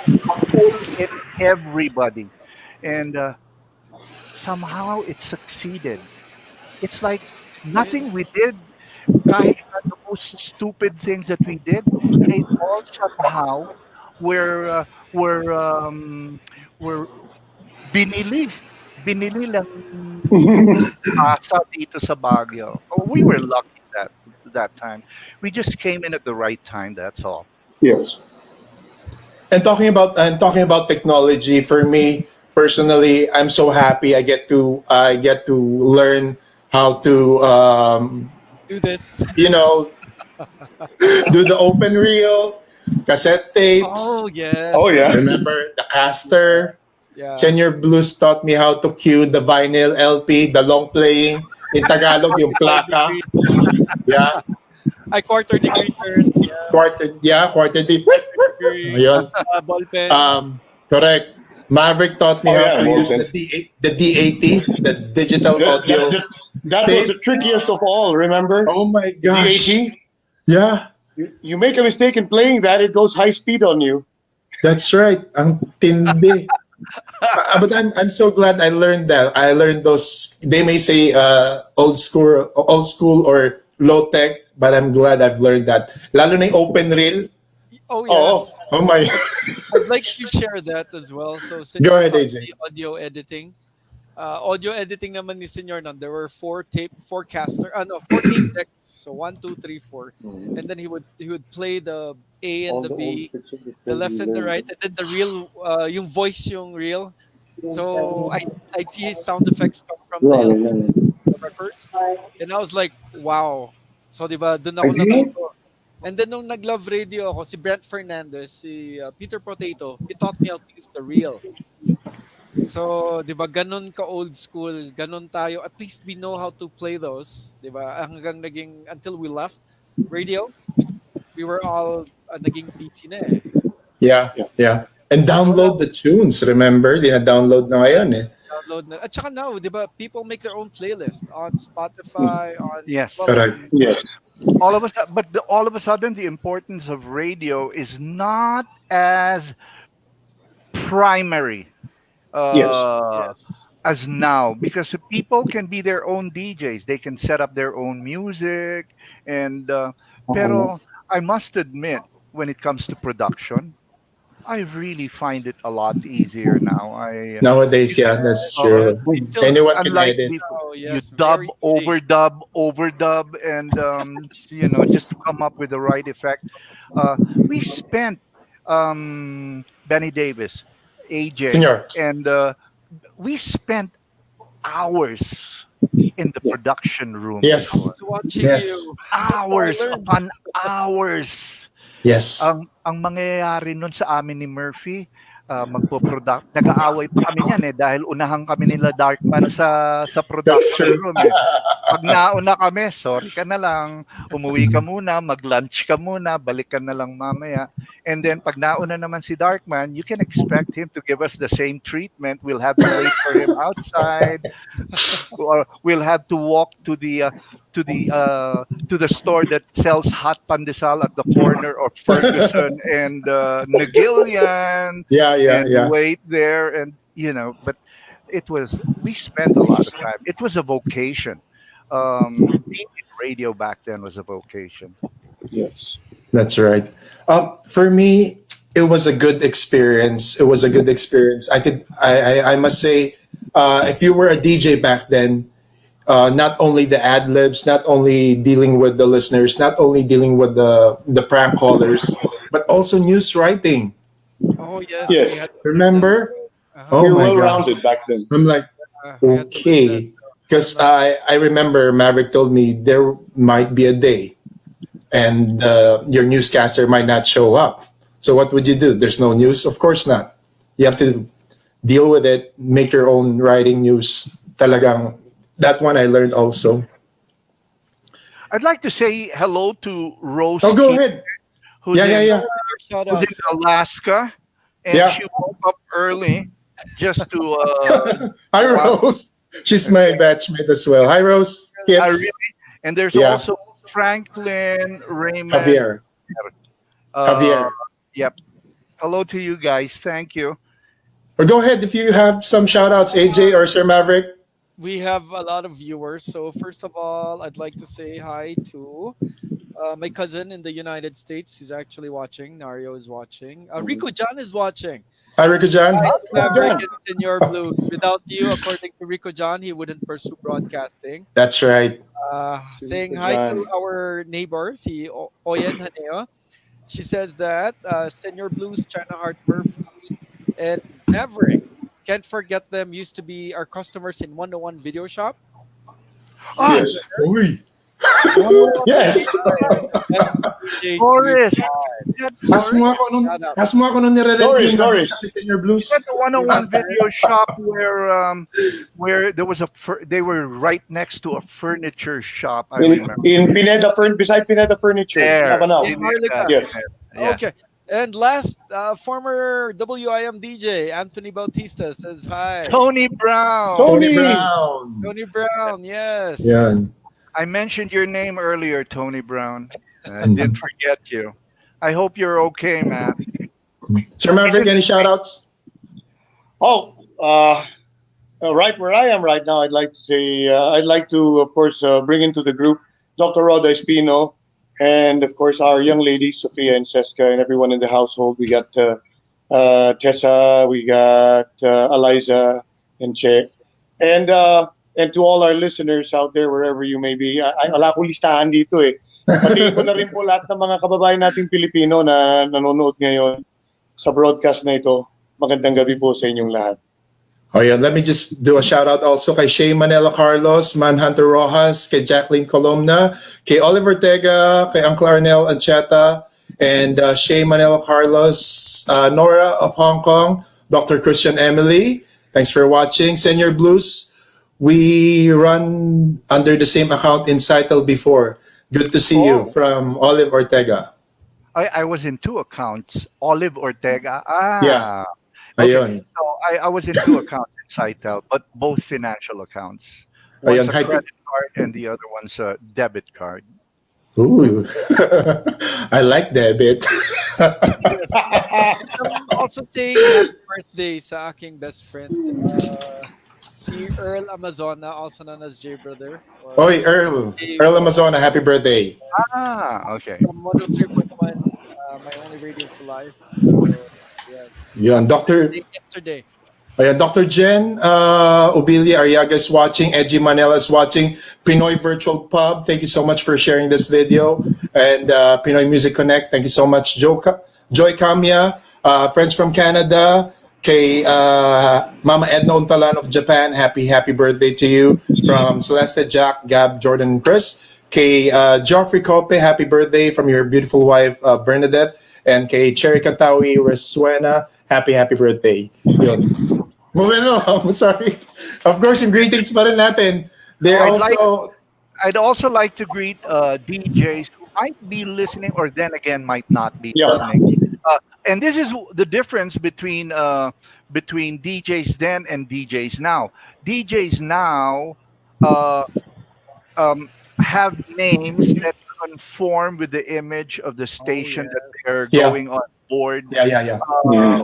pull in everybody. And somehow it succeeded. It's like nothing we did, kahit na the most stupid things that we did, they all somehow were binili. Binili lang asa dito sa Baguio. Oh, we were lucky that time. We just came in at the right time, that's all. Yes. And talking about technology, for me personally, I'm so happy I get to learn how to do this. do the open reel, cassette tapes. Oh yes. Oh yeah. Remember the caster? Yeah. Senior Blues taught me how to cue the vinyl LP, the long playing. In Tagalog, yung plaka. Yeah. I quarter degree turn. Yeah. Quarter deep. Degree, Ayun. ball pen. Correct. Maverick taught me Oh, how yeah, to use okay. the D80, the digital audio. That was the trickiest of all, remember? Oh my gosh. DAT. Yeah, You make a mistake in playing that, it goes high speed on you. that's right. Ang tindi. But I'm so glad I learned that. I learned those. They may say old school or low tech, but I'm glad I've learned that. Lalo na yung open reel. Oh Oh. yes. Oh my. I'd like to share that as well. So since Go you ahead, taught AJ. me audio editing naman ni Senyor Nan, there were four tape decks. So 1, 2, 3, 4, and then he would play the A and the B, the left and the right, and then the real yung voice yung real. So I'd see his sound effects come from the records, and I was like, wow. So diba, dun ako natuto. And then nung nag-love radio ako, si Brent Fernandez, si Peter Potato, he taught me how to use the reel. So, 'di ba, ganun ka old school, ganun tayo. At least we know how to play those, 'di ba? Hanggang naging until we left radio, we were all naging PC na eh. Yeah. And download the tunes. Remember, dina-download na ngayon eh. Download na. At saka now, 'di ba, people make their own playlist on Spotify, on Yes. Correct. Yes. All of a sudden, the importance of radio is not as primary Yes. yes. as now, because people can be their own DJs. They can set up their own music, and pero I must admit, when it comes to production, I really find it a lot easier now. Nowadays, yeah, that's Uh, true. We still do Anyone can Unlike edit. before, now. you Yes, dub, very easy. overdub, and just to come up with the right effect. We spent Benny Davis, AJ, Senor. and we spent hours in the production room Yes. before. Just watching Yes. you. That's how I Hours learned. upon hours. Yes. Ang mangyayari nun sa amin ni Murphy, nag-aaway pa kami niyan dahil unahan kami nila Darkman sa That's production true. room eh. Pag nauna kami, sorry ka na lang, umuwi ka muna, mag-lunch ka muna, balik ka na lang mamaya. And then pag nauna naman si Darkman, you can expect him to give us the same treatment. We'll have to wait for him outside, or we'll have to walk to the store that sells hot pandesal at the corner of Ferguson and Nagilian, Yeah, yeah, and yeah. wait there, and but we spent a lot of time. It was a vocation. Being in radio back then was a vocation. Yes. That's right. For me, it was a good experience. It was a good experience. I must say, if you were a DJ back then, not only the ad libs, not only dealing with the listeners, not only dealing with the prank callers, but also news writing. Oh yes, we Yes. had to learn that. Remember? Uh-huh. Oh We're my well god! rounded back then. I'm like, We had to learn that. okay, because I remember Maverick told me there might be a day, and your newscaster might not show up. So what would you do? There's no news. Of course not. You have to deal with it. Make your own writing news. Talagang that one I learned also. I'd like to say hello to Rose Oh, go Keith, ahead. who's Yeah, yeah, in yeah. Shout who's out. in Alaska, and Yeah. she woke up early just to Hi, wow. Rose. She's my batchmate as well. Hi, Rose. I Kips. really, and there's Yeah. also Franklin Raymond. Javier. Uh, Javier. yep. Hello to you guys. Thank you. Or go ahead if you have some shout outs, AJ or Sir Maverick. We have a lot of viewers. So first of all, I'd like to say hi to my cousin in the United States. He's actually watching. Nario is watching. Rico John is watching. Hi, Rico Jan. Hi, Maverick and Senor Blues. Without you, according to Rico John, he wouldn't pursue broadcasting. That's right. Saying hi to our neighbor, si Oyen Haneo. She says that Senor Blues, China Heart Murphy, and Maverick. Can't forget them. Used to be our customers in 101 Video Shop. Ah, Yes. Uy. Yes. DJ Forrest. Ask mo ako nung, Shout out. ask mo ako nung nire-rent Doris, yung Doris. Senior Blues. At the 101 video shop where there was they were right next to a furniture shop. I remember. In beside Pineda Furniture. There. Davao. In Harlika. Yes. Yeah. Okay. And last, former WIM DJ Anthony Bautista says hi. Tony Brown. Tony. Tony Brown. Tony Brown, yes. Yan. I mentioned your name earlier, Tony Brown. I didn't forget you. I hope you're okay, man. Sir Maverick, any shout outs? Oh, right where I am right now, I'd like to say, I'd like to, of course, bring into the group Dr. Roda Espino, and of course our young ladies, Sophia and Seska, and everyone in the household. We got Tessa, we got Eliza and Che, and to all our listeners out there, wherever you may be. Wala ko listahan dito eh. Pati ko na rin po lahat ng mga kababayan nating Pilipino na nanonood ngayon sa broadcast na ito. Magandang gabi po sa inyong lahat. Oh yeah, let me just do a shout out also kay Shay Manila Carlos, Manhunter Rojas, kay Jacqueline Colomna, kay Oliver Tega, kay Uncle Arnel Ancheta, and Shay Manila Carlos, Nora of Hong Kong, Dr. Christian Emily. Thanks for watching. Senior Blues, we run under the same account in Saitel before. Good to see you Oh. from Olive Ortega. I was in two accounts. Olive Ortega. Yeah. Okay. Ayun. So I was in two accounts in Saitel, but both financial accounts. Ayun, One's a hi, credit card and the other one's a debit card. Ooh. I like that bit. I'm also saying happy birthday sa aking best friend, si si Earl Amazona, also known as J Brother, Oy, or Earl. J Earl Amazona, happy birthday. Okay. from 103.1, my only radio for life. So yeah, Yun, Dr. yesterday. Ayan, Dr. Jen, Obilia Ariaga is watching, Edgy Manila is watching, Pinoy Virtual Pub, thank you so much for sharing this video, and Pinoy Music Connect, thank you so much, Joy Kamya, friends from Canada, kay Mama Edna Untalan of Japan, happy birthday to you, from Celeste, Jack, Gab, Jordan, and Chris, kay Joffrey Cope, happy birthday from your beautiful wife, Bernadette, and kay Cherry Katawi Resuena, happy birthday. Yun. Moving on, sorry. Of course, yung greetings pa rin natin. Oh, They're also, I'd also like to greet DJs who might be listening, or then again might not be Yeah. listening. And this is the difference between DJs then and DJs now. DJs now uh, have names that conform with the image of the Oh station that yeah. they're yeah, going on board, yeah.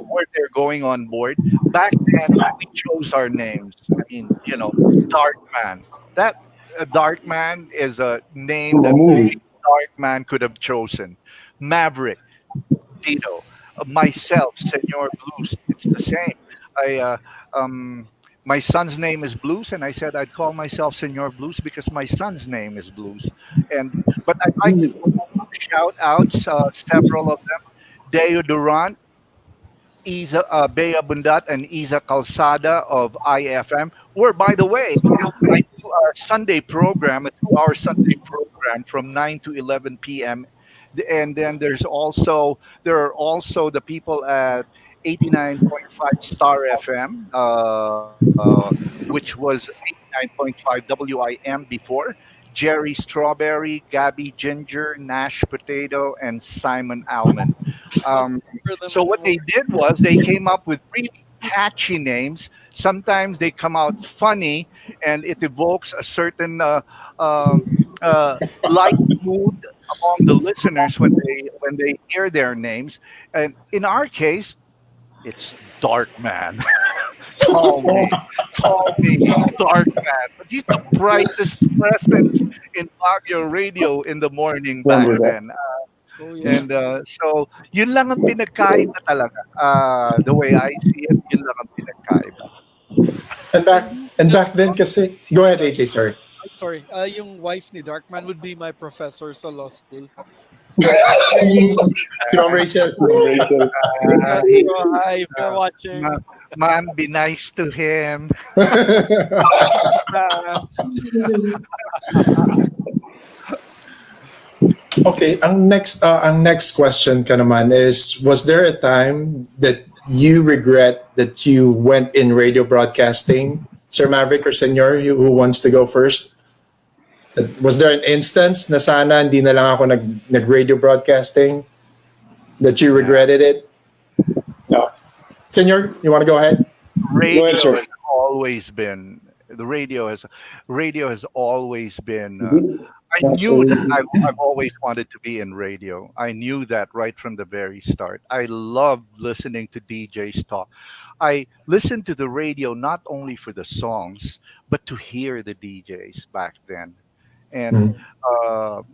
where they're going on board. Back then, we chose our names. I mean, Dark Man. That Dark Man is a name that only Dark Man could have chosen. Maverick, Tito, myself, Senor Blues. It's the same. I my son's name is Blues, and I said I'd call myself Senor Blues because my son's name is Blues. And but I'd like to shout outs several of them. Deo Durant, Isa Bea Bundat, and Isa Calzada of IFM. Or by the way, I do a Sunday program, a 2-hour Sunday program from 9 to 11 p.m. And then there are also the people at 89.5 Star FM, which was 89.5 WIM before. Jerry Strawberry, Gabby Ginger, Nash Potato, and Simon Almond. I'll Um, remember them so in the what they morning. did was they came up with really catchy names. Sometimes they come out funny, and it evokes a certain uh, light mood among the listeners when they hear their names. And in our case, it's Dark Man. call me, call me, Dark Man. But he's the brightest presence in Baguio radio in the morning back then. Oh yeah. And so, yun lang ang pinagkaiba talaga. The way I see it, yun lang ang pinagkaiba. And back, And and back then kasi, go ahead AJ, sorry. I'm sorry. Yung wife ni Darkman would be my professor sa law school. Si Ma'am Rachel. He, So hi, if you're uh, watching. man, be nice to him. Uh, Okay, ang next question ka naman is, was there a time that you regret that you went in radio broadcasting? Sir Maverick or Senor, who wants to go first? Was there an instance na sana hindi na lang ako nag-radio broadcasting that you regretted it? Yeah. Senor, you want to go ahead? Radio ahead, sir. has always been the radio has always been. I knew that I've always wanted to be in radio. I knew that right from the very start. I loved listening to DJs talk. I listened to the radio not only for the songs, but to hear the DJs back then. And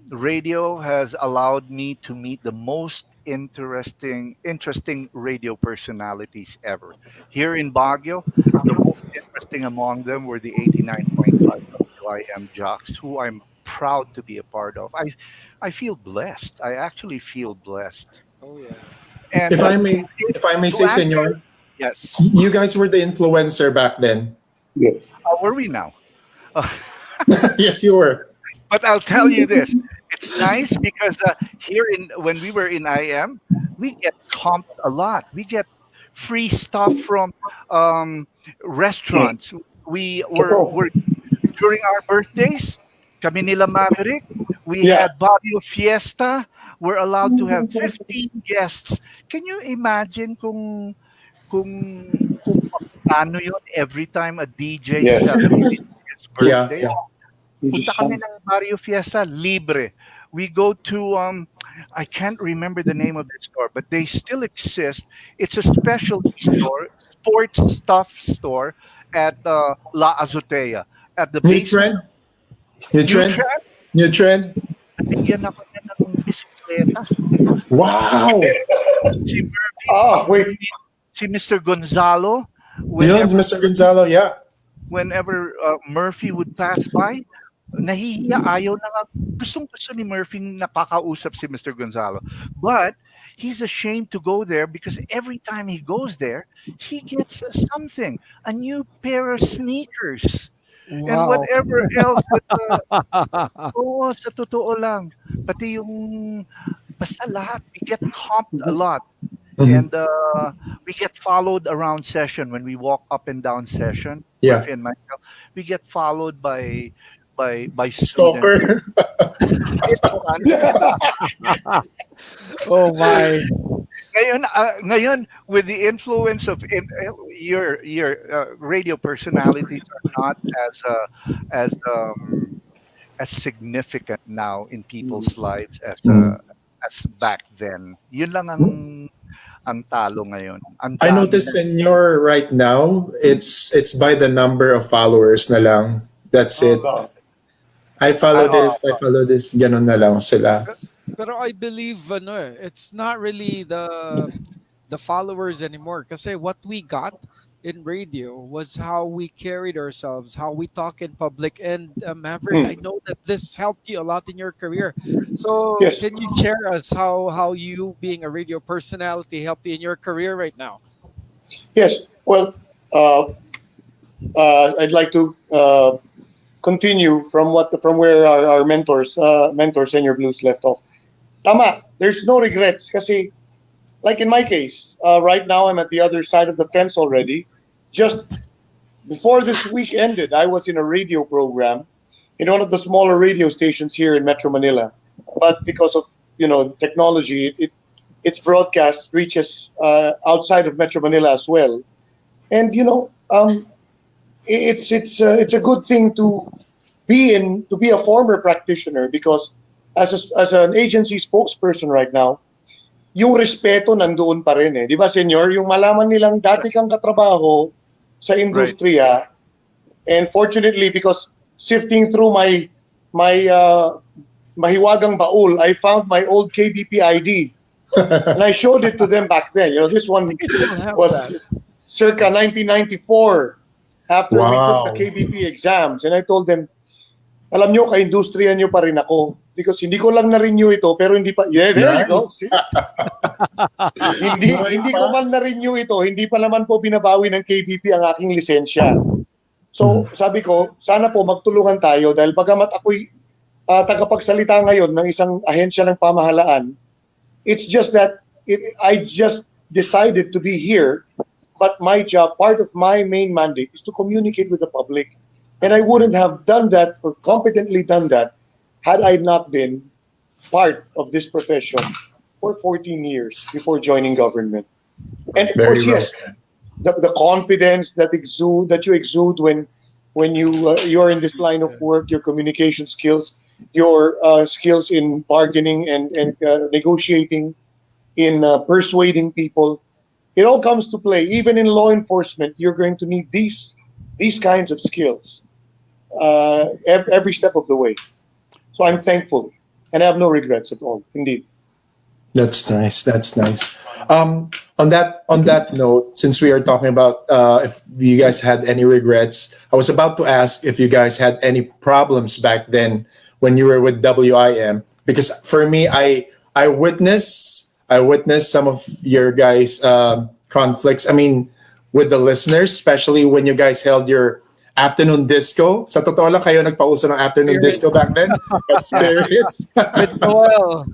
radio has allowed me to meet the most interesting radio personalities ever. Here in Baguio, the most interesting among them were the 89.5 WIM jocks, who I'm proud to be a part of. I feel blessed. I actually feel blessed. oh yeah. And If I may, if I may to say, answer, Senor, yes, you guys were the influencer back then. how are we now? Yes, you were. But I'll tell you this: it's nice because here in when we were in IM, we get comped a lot. We get free stuff from restaurants. We were during our birthdays. Kami nila Maverick. We Yeah. had Barrio Fiesta. We're allowed to have 15 guests. Can you imagine kung paano yun every time a DJ Yes. celebrates his Yeah, birthday? yeah. Punta kami ng Barrio Fiesta, libre. We go to I can't remember the name of the store, but they still exist. It's a specialty store, sports stuff store, at La Azotea. At the New basement, trend? New trend? Trend, New trend? nabigyan ako niya ng bisikleta. Wow! Si Murphy, Wait. si Mr. Gonzalo, Yun, whenever Mr. Gonzalo, yeah. whenever Murphy would pass by, nahihiya, ayaw na nga. Gustong-gusto ni Murphy nakakausap si Mr. Gonzalo. But he's ashamed to go there because every time he goes there, he gets something, a new pair of sneakers. And Wow. whatever else that, oo, sa totoo lang. Pati yung, basta lahat, we get comped a lot. Mhm. And we get followed around session when we walk up and down session. Yeah. Murphy and myself, we get followed by students. Stalker. It's fun. Oh my. Ngayon, with the influence of your radio personalities are not as significant now in people's lives as back then. Yun lang ang talo ngayon. Ang I dami noticed na- Senor right now, it's by the number of followers na lang. That's it. God. I follow this, ganun na lang sila. Pero I believe it's not really the followers anymore kasi what we got in radio was how we carried ourselves, how we talk in public. And Maverick, I know that this helped you a lot in your career. So Yes. can you share us how you being a radio personality helped you in your career right now? Yes. Well, I'd like to continue from where our mentors, Senior Blues left off. Tama. There's no regrets kasi, like in my case, right now I'm at the other side of the fence already. Just before this week ended, I was in a radio program in one of the smaller radio stations here in Metro Manila. But because of technology, its broadcast reaches outside of Metro Manila as well. And it's a good thing to be a former practitioner because as an agency spokesperson right now, yung respeto nandoon pa rin eh. Di ba, Senyor? Yung malaman nilang dati kang katrabaho sa industriya. And fortunately, because sifting through my mahiwagang baul, I found my old KBP ID. And I showed it to them back then. This one was circa 1994 after we took the KBP exams. And I told them, alam nyo, ka-industriya nyo pa rin ako. Because hindi ko lang na-renew ito, pero hindi pa, there you go. See? hindi ko man na-renew ito, hindi pa naman po binabawi ng KBP ang aking lisensya. So, sabi ko, sana po magtulungan tayo dahil bagamat ako'y tagapagsalita ngayon ng isang ahensya ng pamahalaan, it's just that I just decided to be here, but my job, part of my main mandate is to communicate with the public. And I wouldn't have done that or competently done that had I not been part of this profession for 14 years before joining government. And of course, yes, the confidence that you exude when you're in this line of work, your communication skills, your skills in bargaining and negotiating, in persuading people, it all comes to play. Even in law enforcement, you're going to need these kinds of skills every step of the way. So I'm thankful, and I have no regrets at all. Indeed. That's nice. That's nice. On that note, since we are talking about if you guys had any regrets, I was about to ask if you guys had any problems back then when you were with WIM. Because for me, I witnessed some of your guys' conflicts. I mean, with the listeners, especially when you guys held your afternoon disco. Sa totoo lang, kayo nagpauso ng afternoon disco back then. Experience. With Noel.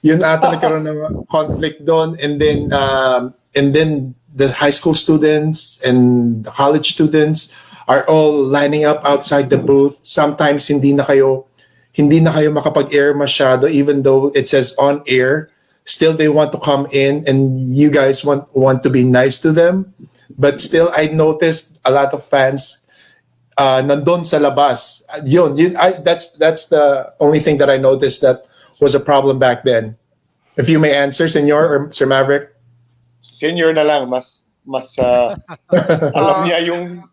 Yun ata nagkaroon ng conflict doon. And then the high school students and the college students are all lining up outside the booth. Sometimes hindi na kayo makapag-air masyado even though it says on air. Still they want to come in and you guys want to be nice to them. But still I noticed a lot of fans nandun sa labas. That's the only thing that I noticed that was a problem back then. If you may answer, Senor or Sir Maverick. Senior na lang, mas alam niya yung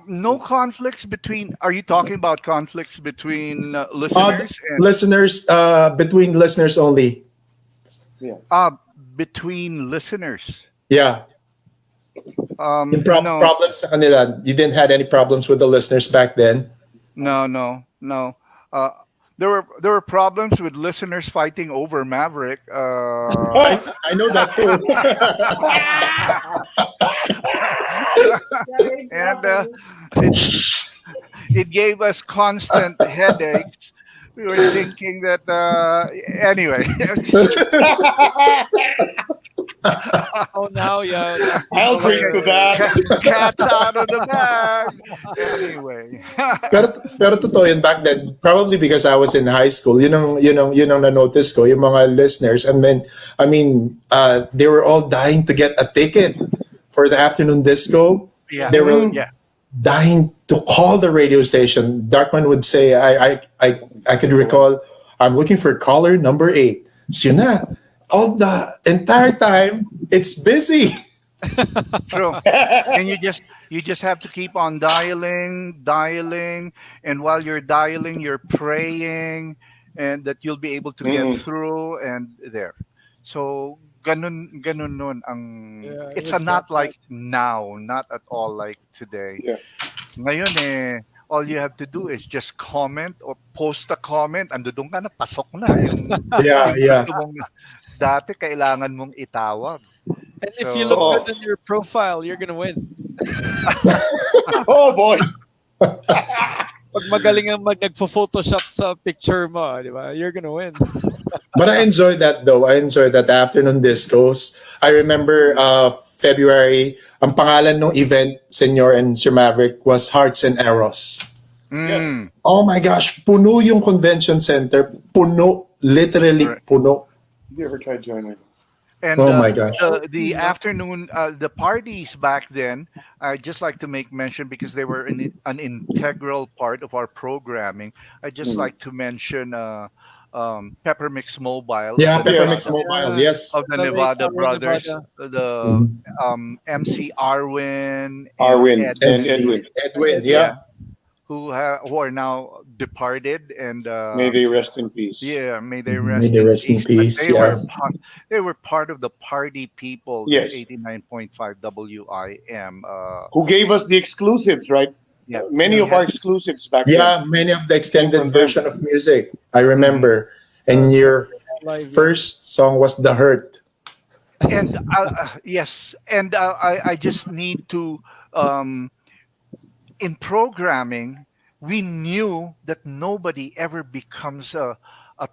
No conflicts between. Are you talking about conflicts between Uh, listeners and listeners, between listeners only. uh, between listeners? Yeah. Yung No, problems sa kanila, you didn't had any problems with the listeners back then? no. Uh, there were problems with listeners fighting over Maverick. I know that too. And it it gave us constant headaches. We were thinking that anyway. Oh, now, yeah. I'll drink to that. Cats out of the bag. Anyway. pero totoo yun back then, probably because I was in high school. Yun ang na-notice ko, yung mga listeners. They were all dying to get a ticket for the afternoon disco. Yeah. They were Yeah. dying to call the radio station. Darkman would say, I could recall, I'm looking for caller number 8. So yun na, all the entire time, it's busy. True. And you just have to keep on dialing, and while you're dialing, you're praying, and that you'll be able to get through and there. So ganun nun ang Yeah, it's it's not that like now, not at all like today. Yeah. Ngayon all you have to do is just comment or post a comment, ando doon ka na, pasok na yung Yeah, yeah. gusto mong dati kailangan mong itawag. And if So- you look good in your profile, you're gonna win. Oh boy. Pag magaling ang nagpo-photoshop sa picture mo, di ba? You're gonna win. But I enjoyed that though. I enjoyed that afternoon discos. I remember February, ang pangalan ng event, Senor and Sir Maverick, was Hearts and Arrows. Mm. Oh my gosh, puno yung convention center. Puno. Literally Correct. puno. You ever tried joining? And Oh my gosh. the afternoon, the parties back then, I just like to make mention because they were an integral part of our programming. I just like to mention Pepper Mix Mobile. Yeah, of the Pepper Nevada- Mix Mobile. Yeah. Yes. of the Sa Nevada Lake brothers, Nevada. the MC Arwin, and Arwin Ed, and Edwin. Edwin, yeah. who are now departed, and May they rest in peace. yeah, may they May rest, they rest in But peace, they yeah. they were part of the party people. Yes. 89.5 WIM. Who gave us the exclusives, right? Yeah. Many of our exclusives back Yeah, many of the extended From them. version of music. I remember. And your Live. first song was The Hurt. And yes, and I just need to in programming, we knew that nobody ever becomes a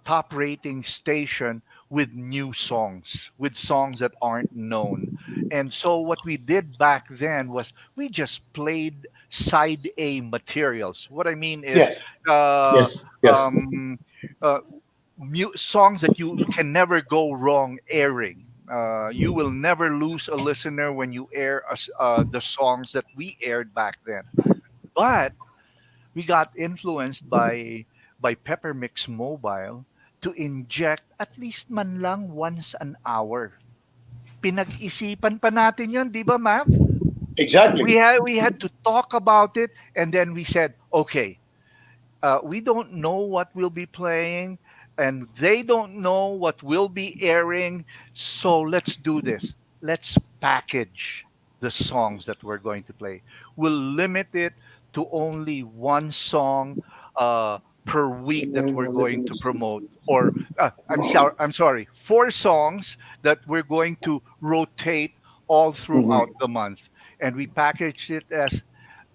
top rating station with new songs, with songs that aren't known. And so what we did back then was we just played side A materials. What I mean is Yes. Yes, yes. Songs that you can never go wrong airing. You will never lose a listener when you air the songs that we aired back then. But we got influenced by Pepper Mix Mobile to inject at least man lang once an hour. Pinag-isipan pa natin yun, di ba, Mav? Exactly. We had to talk about it, and then we said, okay, we don't know what we'll be playing, and they don't know what we'll be airing, so let's do this. Let's package the songs that we're going to play. We'll limit it to only one song per week that we're going to promote, or I'm sorry, 4 songs that we're going to rotate all throughout the month, and we packaged it as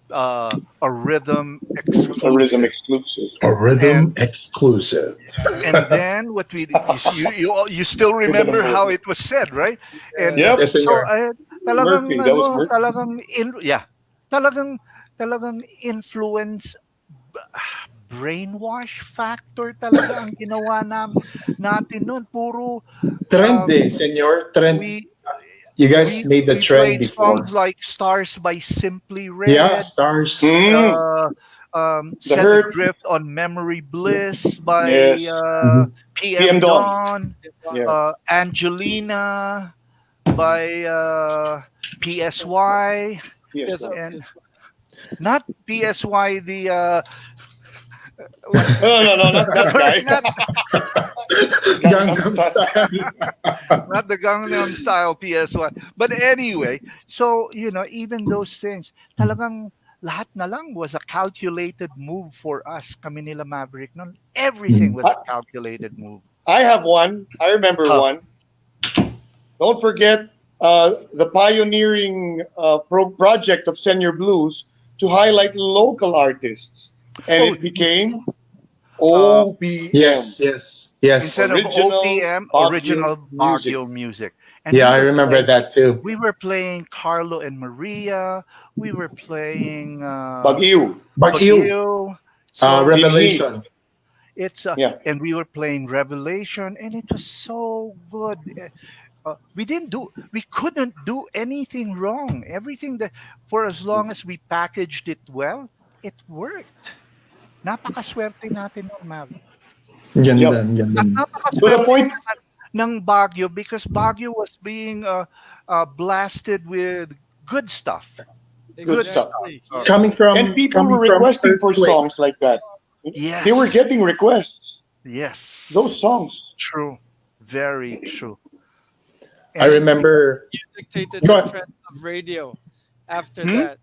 a rhythm exclusive. A rhythm exclusive. A rhythm And- exclusive. And then what we you still remember how it was said, right? And Yep. Yes, so senor. talagang Murphy, that was ano, Murphy. talagang influence, brainwash factor talaga ang ginawa natin noon. Puro Trend senor. Trend. we You guys made the we trend played before. songs like Stars by Simply Red. Yeah, stars. The Set Hurt. Adrift on Memory Bliss by Yes. PM PM Dawn. Yeah. Angelina by PSY. Yes. Yes, And Not PSY, No, not that guy. not Gangnam Style. not the Gangnam Style PSY. But anyway, so even those things, talagang lahat na lang was a calculated move for us. Kami nila Maverick noon. Everything Mm. was a calculated move. I have one. I remember Huh. one. Don't forget the pioneering project of Senior Blues to highlight local artists, and Oh, it became uh, OPM. Yes. instead of Original OPM, Baguio original music. Baguio music. And Yeah, I remember that too. we were playing Carlo and Maria. We were playing Baguio. Baguio, Baguio. So Dinhi. Revelation. it's Yeah. and we were playing Revelation, and it was so good. We couldn't do anything wrong. Everything that for as long as we packaged it well, it worked. Napakaswerte natin nun, Mav. Ganda, Yep. ganda. At To the napakaswerte point. ng Baguio because Baguio was being blasted with good stuff. Good stuff. Exactly. Uh, Coming And from people were coming from requesting for Earthquake. songs like that. Yes. They were getting requests. Yes. Those songs. True. Very true. I And remember. You dictated Go the on. trend of radio after Hmm? that.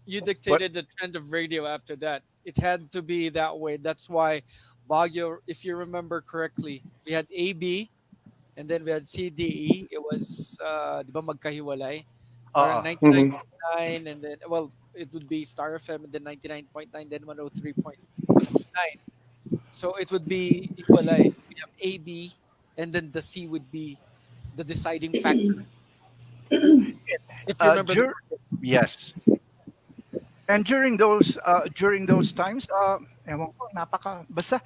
You dictated the trend of radio after that. It had to be that way. That's why Baguio, if you remember correctly, we had AB and then we had CDE. It was, di ba magkahiwalay? Parang uh, 99.9 and then, well, it would be Star FM and then 99.9, then 103.9. So it would be hiwalay. We have AB and then the C would be the deciding factor. If you remember the dur- yes. And during those times, ewan ko, basta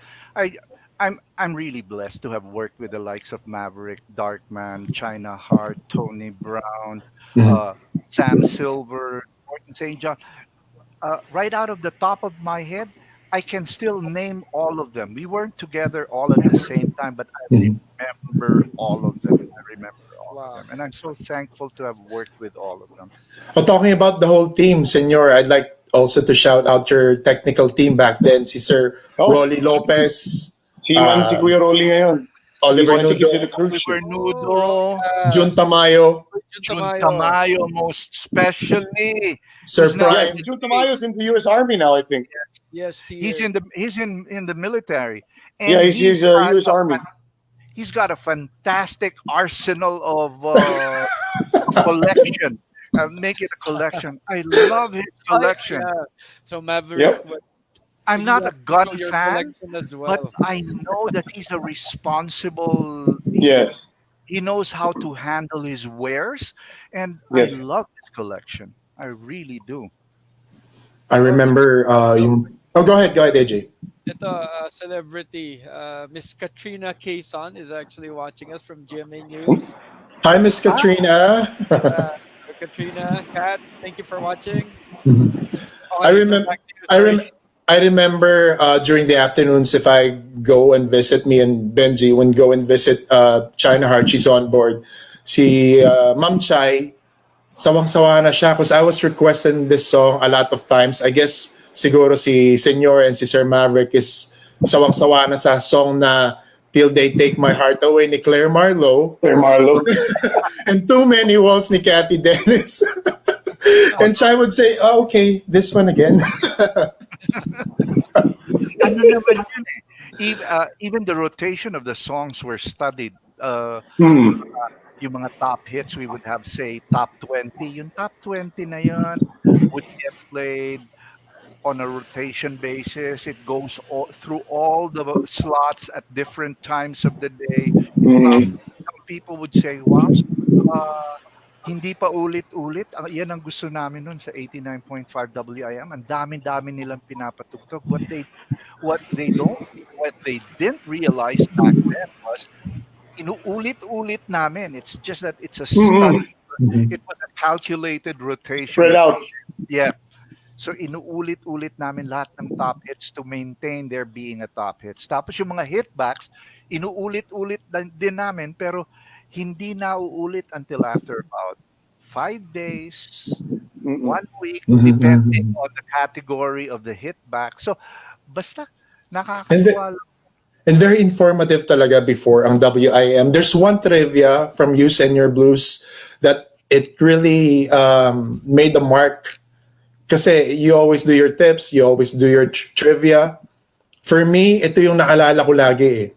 I'm really blessed to have worked with the likes of Maverick, Darkman, China Heart, Tony Brown, Mhm. uh, Sam Silver, Morton St. John. Right out of the top of my head, I can still name all of them. We weren't together all at the same time, but I Mhm. remember all of them. I remember all of wow. them, and I'm so thankful to have worked with all of them. Well, talking about the whole team, Senor, I'd like also to shout out your technical team back then. Si Sir Oh, Rolly Lopez, Seaman si Kuya Rolly ngayon. He's Oliver executive Nudo, of the cruise ship. Oliver Oh, Nudo, yeah. Jun Tamayo, Jun Jun Tamayo. Tamayo, most especially, Sir who's now Yeah, Prime. in Jun the States. Tamayo's in the U.S. Army now, I think. Yes, he He's is. in the military, Yeah, and he's U.S. Army. he's got a fantastic arsenal of collection. Make it a collection. I love his collection. Yeah. So Maverick, Yep. I'm you not a have to show gun your fan, collection as but well. I know that he's a responsible. Yes. He knows how to handle his wares, and I Yes. love his collection. I really do. I Or remember yung... Oh, go ahead, AJ. ito, celebrity, Miss Katrina Quezon is actually watching us from GMA News. Hi, Miss Katrina. Uh, Katrina, Kat, thank you for watching. I Okay, so remember. back to you, I sorry. rem- I remember during the afternoons if I go and visit me and Benji when go and visit China Heart, she's on board. Si Ma'am Chai, sawang-sawa na siya because I was requesting this song a lot of times. I guess siguro si Senor and si Sir Maverick is sawang-sawa na sa song na Till They Take My Heart Away ni Claire Marlowe Sir Marlo. and Too Many Walls ni Kathy Dennis. And Chai would say, oh, okay, this one again. Ano naman yun eh. Even the rotation of the songs were studied. Hmm. Yung mga top hits, we would have, say, top 20. Yung top 20 na yun would get played on a rotation basis. It goes through all the slots at different times of the day. Hmm. Some people would say, wow, uh, hindi pa ulit-ulit. Yan ang gusto namin nun sa 89.5 WIM. Ang dami-dami nilang pinapatugtog. What they didn't realize back then was inuulit-ulit namin. It's just that it's a Hmm. study. It was a calculated rotation. Spread out. Yeah. So inuulit-ulit namin lahat ng top hits to maintain their being a top hits. Tapos yung mga hitbacks, inuulit-ulit din namin pero hindi na uulit until after about 5 days, 1 week, Mhm, depending mhm. on the category of the hit back. So, basta And, ve- nakakatuwa lang. and very informative talaga before ang WIM. There's one trivia from you, Senior Blues, that it really made a mark. Kasi you always do your tips, you always do your trivia. For me, ito yung naalala ko lagi eh.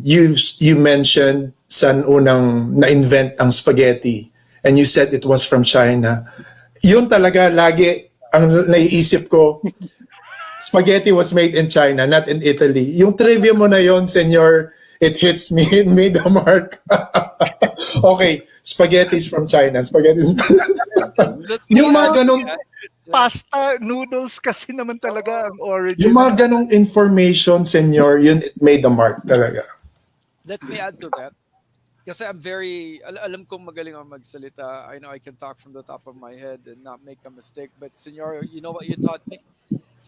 You mentioned saan unang na-invent ang spaghetti and you said it was from China. Yun talaga lagi ang naiisip ko, spaghetti was made in China, not in Italy. Yung trivia mo na yon, senor, it hits me, it made a mark. Okay, spaghetti is from China. Spaghetti is... Let me yung mga add to ganong, that. Pasta, noodles kasi naman talaga ang origin. yung mga ganong information, senor, yun, it made a mark talaga. Let me add to that. Kasi I'm very, alam kong magaling ako magsalita. I know I can talk from the top of my head and not make a mistake. But senor, you know what you taught me?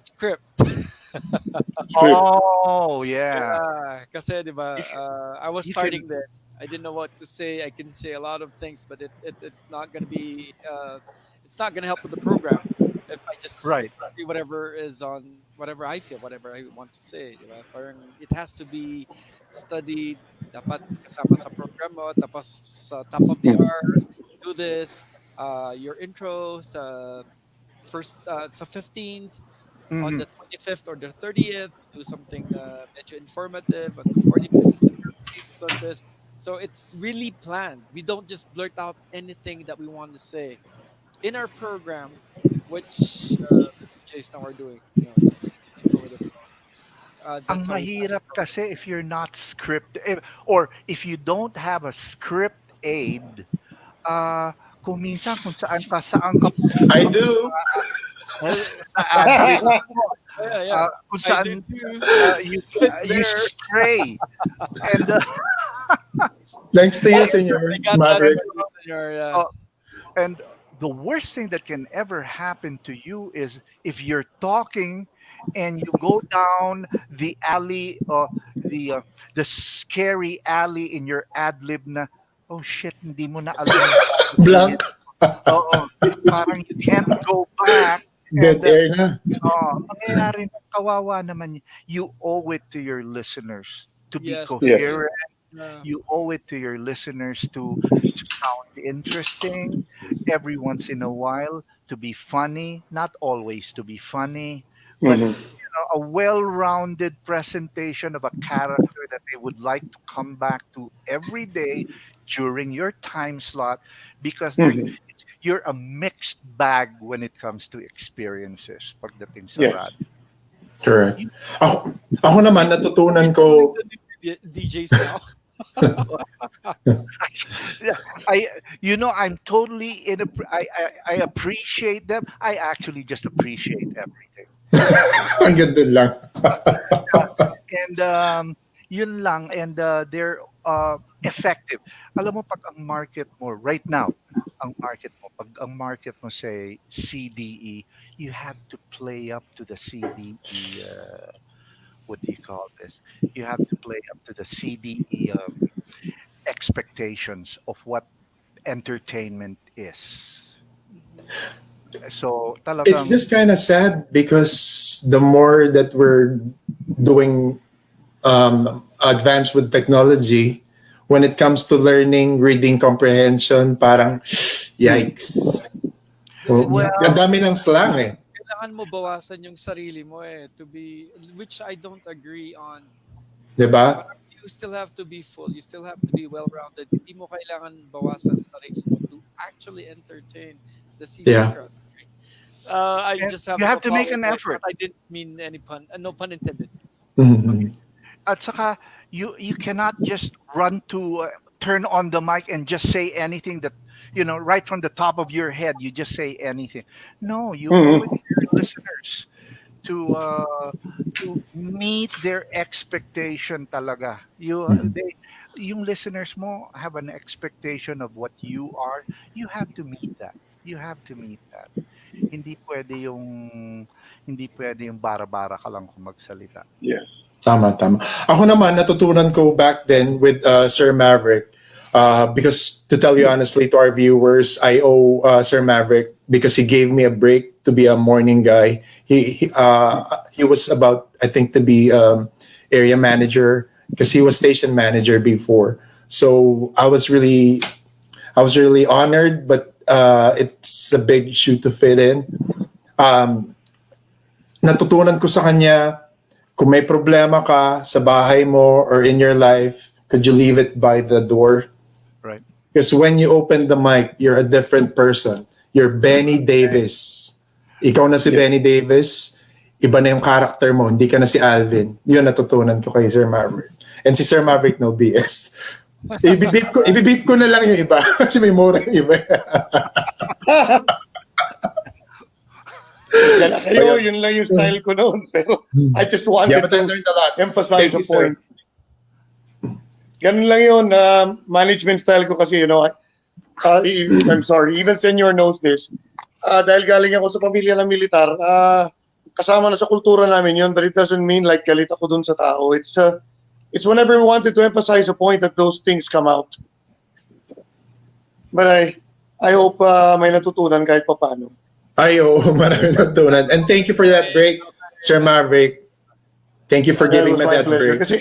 Script. Script. Oh, yeah. Yeah, kasi di ba, You should, I was you should, starting there. I didn't know what to say. I can say a lot of things, but it's not gonna be it's not gonna help with the program if I just right. say whatever is on whatever I feel, whatever I want to say. Di ba? Parang it has to be studied. Dapat kasama sa program mo. Tapos sa top of the hour, do this. Your intro sa 15th, on Mhm. the 25th or the 30th, do something medyo informative. On the 45th, based on this. So it's really planned. We don't just blurt out anything that we want to say in our program, which the DJs now are doing. Just speaking over the phone. Ang That's how we start the mahirap program. kasi if you're not scripted, or if you don't have a script aid, kung minsan kung saan ka I pupunta do. sa ad mo, Yeah, yeah. kung I saan did too. It's you there. stray. And Thanks to you, I senor got that Maverick. from your uh, and the worst thing that can ever happen to you is if you're talking and you go down the alley, the uh, the scary alley in your ad lib na, oh shit, hindi mo na alam yung sasabihin. Blank. Oo, parang you can't go back. Dead And air na. mangyayari na kawawa naman. You owe it to your listeners to be yes, that's Yes. true. coherent. Uh, You owe it to your listeners to sound interesting every once in a while, to be funny, not always to be funny, but Mhm. a well-rounded presentation of a character that they would like to come back to every day during your time slot, because Mhm. you're a mixed bag when it comes to experiences pagdating sa Yes. radio. Correct. You, Ako naman, are we natutunan selling ko, the DJs now? yeah, I'm totally I appreciate them. I actually just appreciate everything. hanggang dun lang. And yun lang, and they're effective. Alam mo, pag ang market mo right now, pag ang market mo say CDE, you have to play up to the CDE, what do you call this? You have to play up to the CDE expectations of what entertainment is. So It's talagang just kind of sad because the more that we're doing advanced with technology, when it comes to learning, reading comprehension, parang yikes. Oh, well, ang dami ng slang eh. Kailangan mo bawasan yung sarili mo to be, which I don't agree on. 'Di ba? Parang you still have to be full. You still have to be well-rounded. Hindi mo kailangan bawasan sarili mo to actually entertain the CD Yeah. crowd. I and just have you to have to make an apologize, effort. but I didn't mean any pun. No pun intended. Mhm. At saka, you cannot just run to turn on the mic and just say anything that right from the top of your head. You just say anything. No, you owe it Mhm. to your listeners to meet their expectation talaga. Mhm. Yung listeners mo have an expectation of what you are. You have to meet that. You have to meet that. Hindi pwede yung bara-bara ka lang kung magsalita. Yes. Tama, tama. Ako naman, natutunan ko back then with Sir Maverick, Because to tell you honestly, to our viewers, I owe Sir Maverick because he gave me a break to be a morning guy. He was about, I think, to be area manager because he was station manager before. So I was really honored, but it's a big shoe to fit in. Natutunan ko sa kanya, kung may problema ka sa bahay mo or in your life, could you leave it by the door? Right. Because when you open the mic, you're a different person. You're Benny Davis. Ikaw na si Benny Davis, iba na yung character mo, hindi ka na si Alvin. Yun natutunan ko kay Sir Maverick. And si Sir Maverick, no BS. Ibibip ko na lang yung iba kasi may mura yung iba. Yan kayo, yun lang yung style ko noon. Pero I just wanted but I to learned a lot. emphasize Thank the you, sir. point. Ganun lang yun. Management style ko kasi, I'm sorry, even Senor knows this. Dahil galing ako sa pamilya ng militar, kasama na sa kultura namin yun, but it doesn't mean like galit ako dun sa tao. It's whenever we wanted to emphasize a point that those things come out. But I hope may natutunan kahit papaano. Ay, marami natutunan. And thank you for that break, Sir Maverick. Thank you for giving me It was my that pleasure. break. Kasi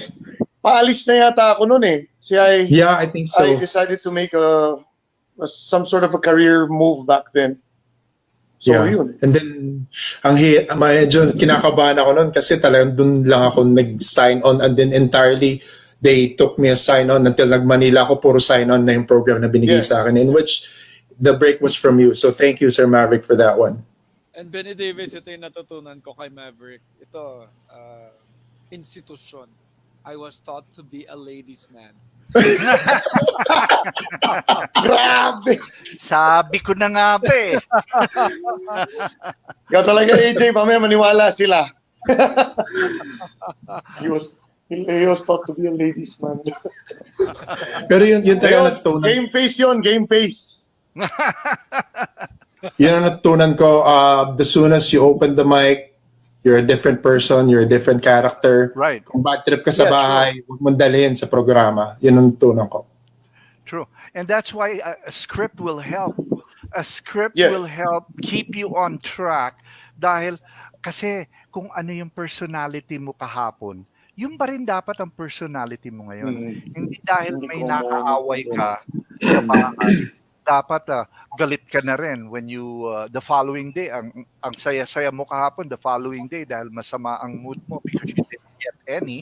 paalis na yata ako noon eh. Yeah, I think so. I decided to make some sort of a career move back then. So yun. And then, medyo kinakabahan ako noon kasi talagang dun lang ako nag-sign on and then entirely they took me a sign on until nag-Manila ako, puro sign on na yung program na binigay sa akin in which the break was from you. So thank you, Sir Maverick, for that one. And Benny Davis, ito yung natutunan ko kay Maverick. Ito, institution. I was taught to be a ladies' man. Grabe! Sabi ko na nga ba eh. Ikaw talaga, AJ, mamaya maniwala sila. He was taught to be a ladies' man. Pero yun talaga natutunan. Game face yun, game face. Yun ang natutunan ko. The soon as you open the mic, you're a different person, you're a different character. Right. Kung bad trip ka sa bahay, huwag mong dalhin sa programa. Yun ang natutunan ko. True. And that's why a script will help. A script Yeah. will help keep you on track dahil kasi kung ano yung personality mo kahapon, yun pa rin dapat ang personality mo ngayon. Hindi dahil may nakaaway ka sa bahay, dapat galit ka na rin when you the following day ang saya-saya mo kahapon the following day dahil masama ang mood mo because you didn't get any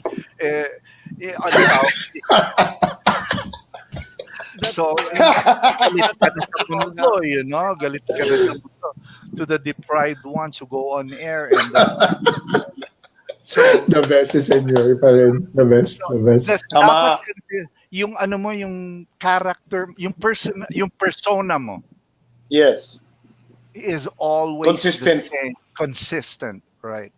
so galit ka na sa mundo, galit ka na sa mundo to the deprived ones who go on air and so The best is Senor pa rin. The best. Tama. dapat yung ano mo yung character yung persona mo Yes. is always Consistent. the same. Consistent, right?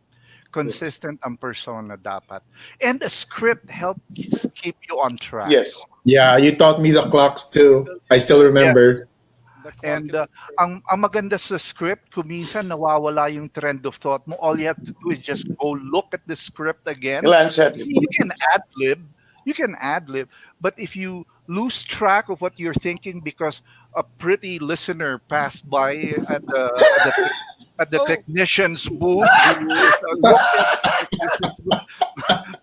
Consistent ang persona dapat. And the script helps keep you on track. Yes. Yeah, you taught me the clocks too. I still remember. And ang maganda sa script, kung minsan nawawala yung trend of thought mo, all you have to do is just go look at the script again. Glance at it. You can ad-lib, but if you lose track of what you're thinking because a pretty listener passed by at the technician's booth,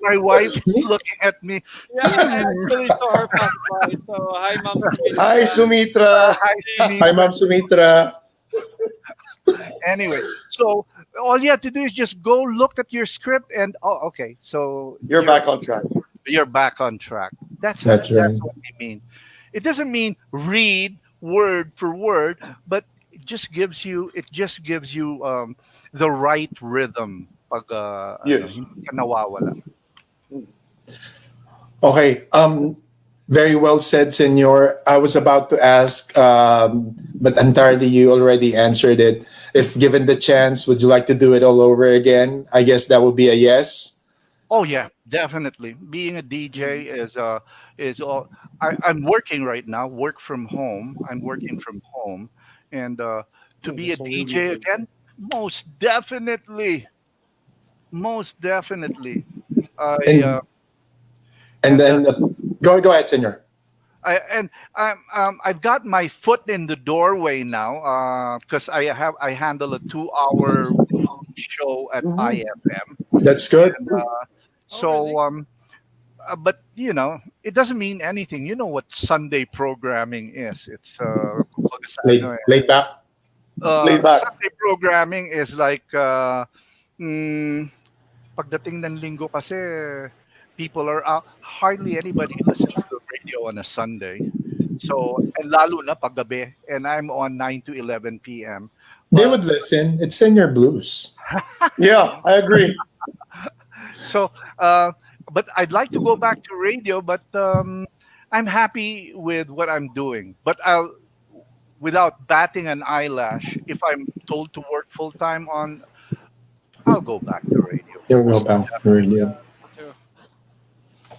my wife is looking at me. Yeah, I actually saw her pass by. So, hi, Ma'am. Hi, Sumitra. Hi, Ma'am Sumitra. Anyway, so all you have to do is just go look at your script and okay, so You're back on track. You're back on track. That's right. what we mean. It doesn't mean read word for word, but it just gives you the right rhythm pag Yes. hindi ka nawawala. Okay. Very well said, Senor. I was about to ask, but entirely you already answered it. If given the chance, would you like to do it all over again? I guess that would be a yes. Oh yeah, definitely. Being a DJ is all. I'm working right now. Work from home. I'm working from home, and to be a DJ again, most definitely. And then go ahead, Senor. I've got my foot in the doorway now because I handle a 2 hour show at Mhm. IFM. That's good. And Oh, really? so but it doesn't mean anything. You know what Sunday programming is? It's kumbaga sa ano Late, late back. Laid back. Sunday programming is like mm, pagdating ng linggo kasi people are out. Hardly anybody listens to radio on a Sunday. So, and lalo na paggabi. And I'm on 9 to 11 p.m. They But would listen. It's Senior Blues. Yeah, I agree. so, uh, but I'd like to go back to radio, but I'm happy with what I'm doing. But without batting an eyelash, if I'm told to work full time I'll go back to radio. You'll go Most back to radio. Too.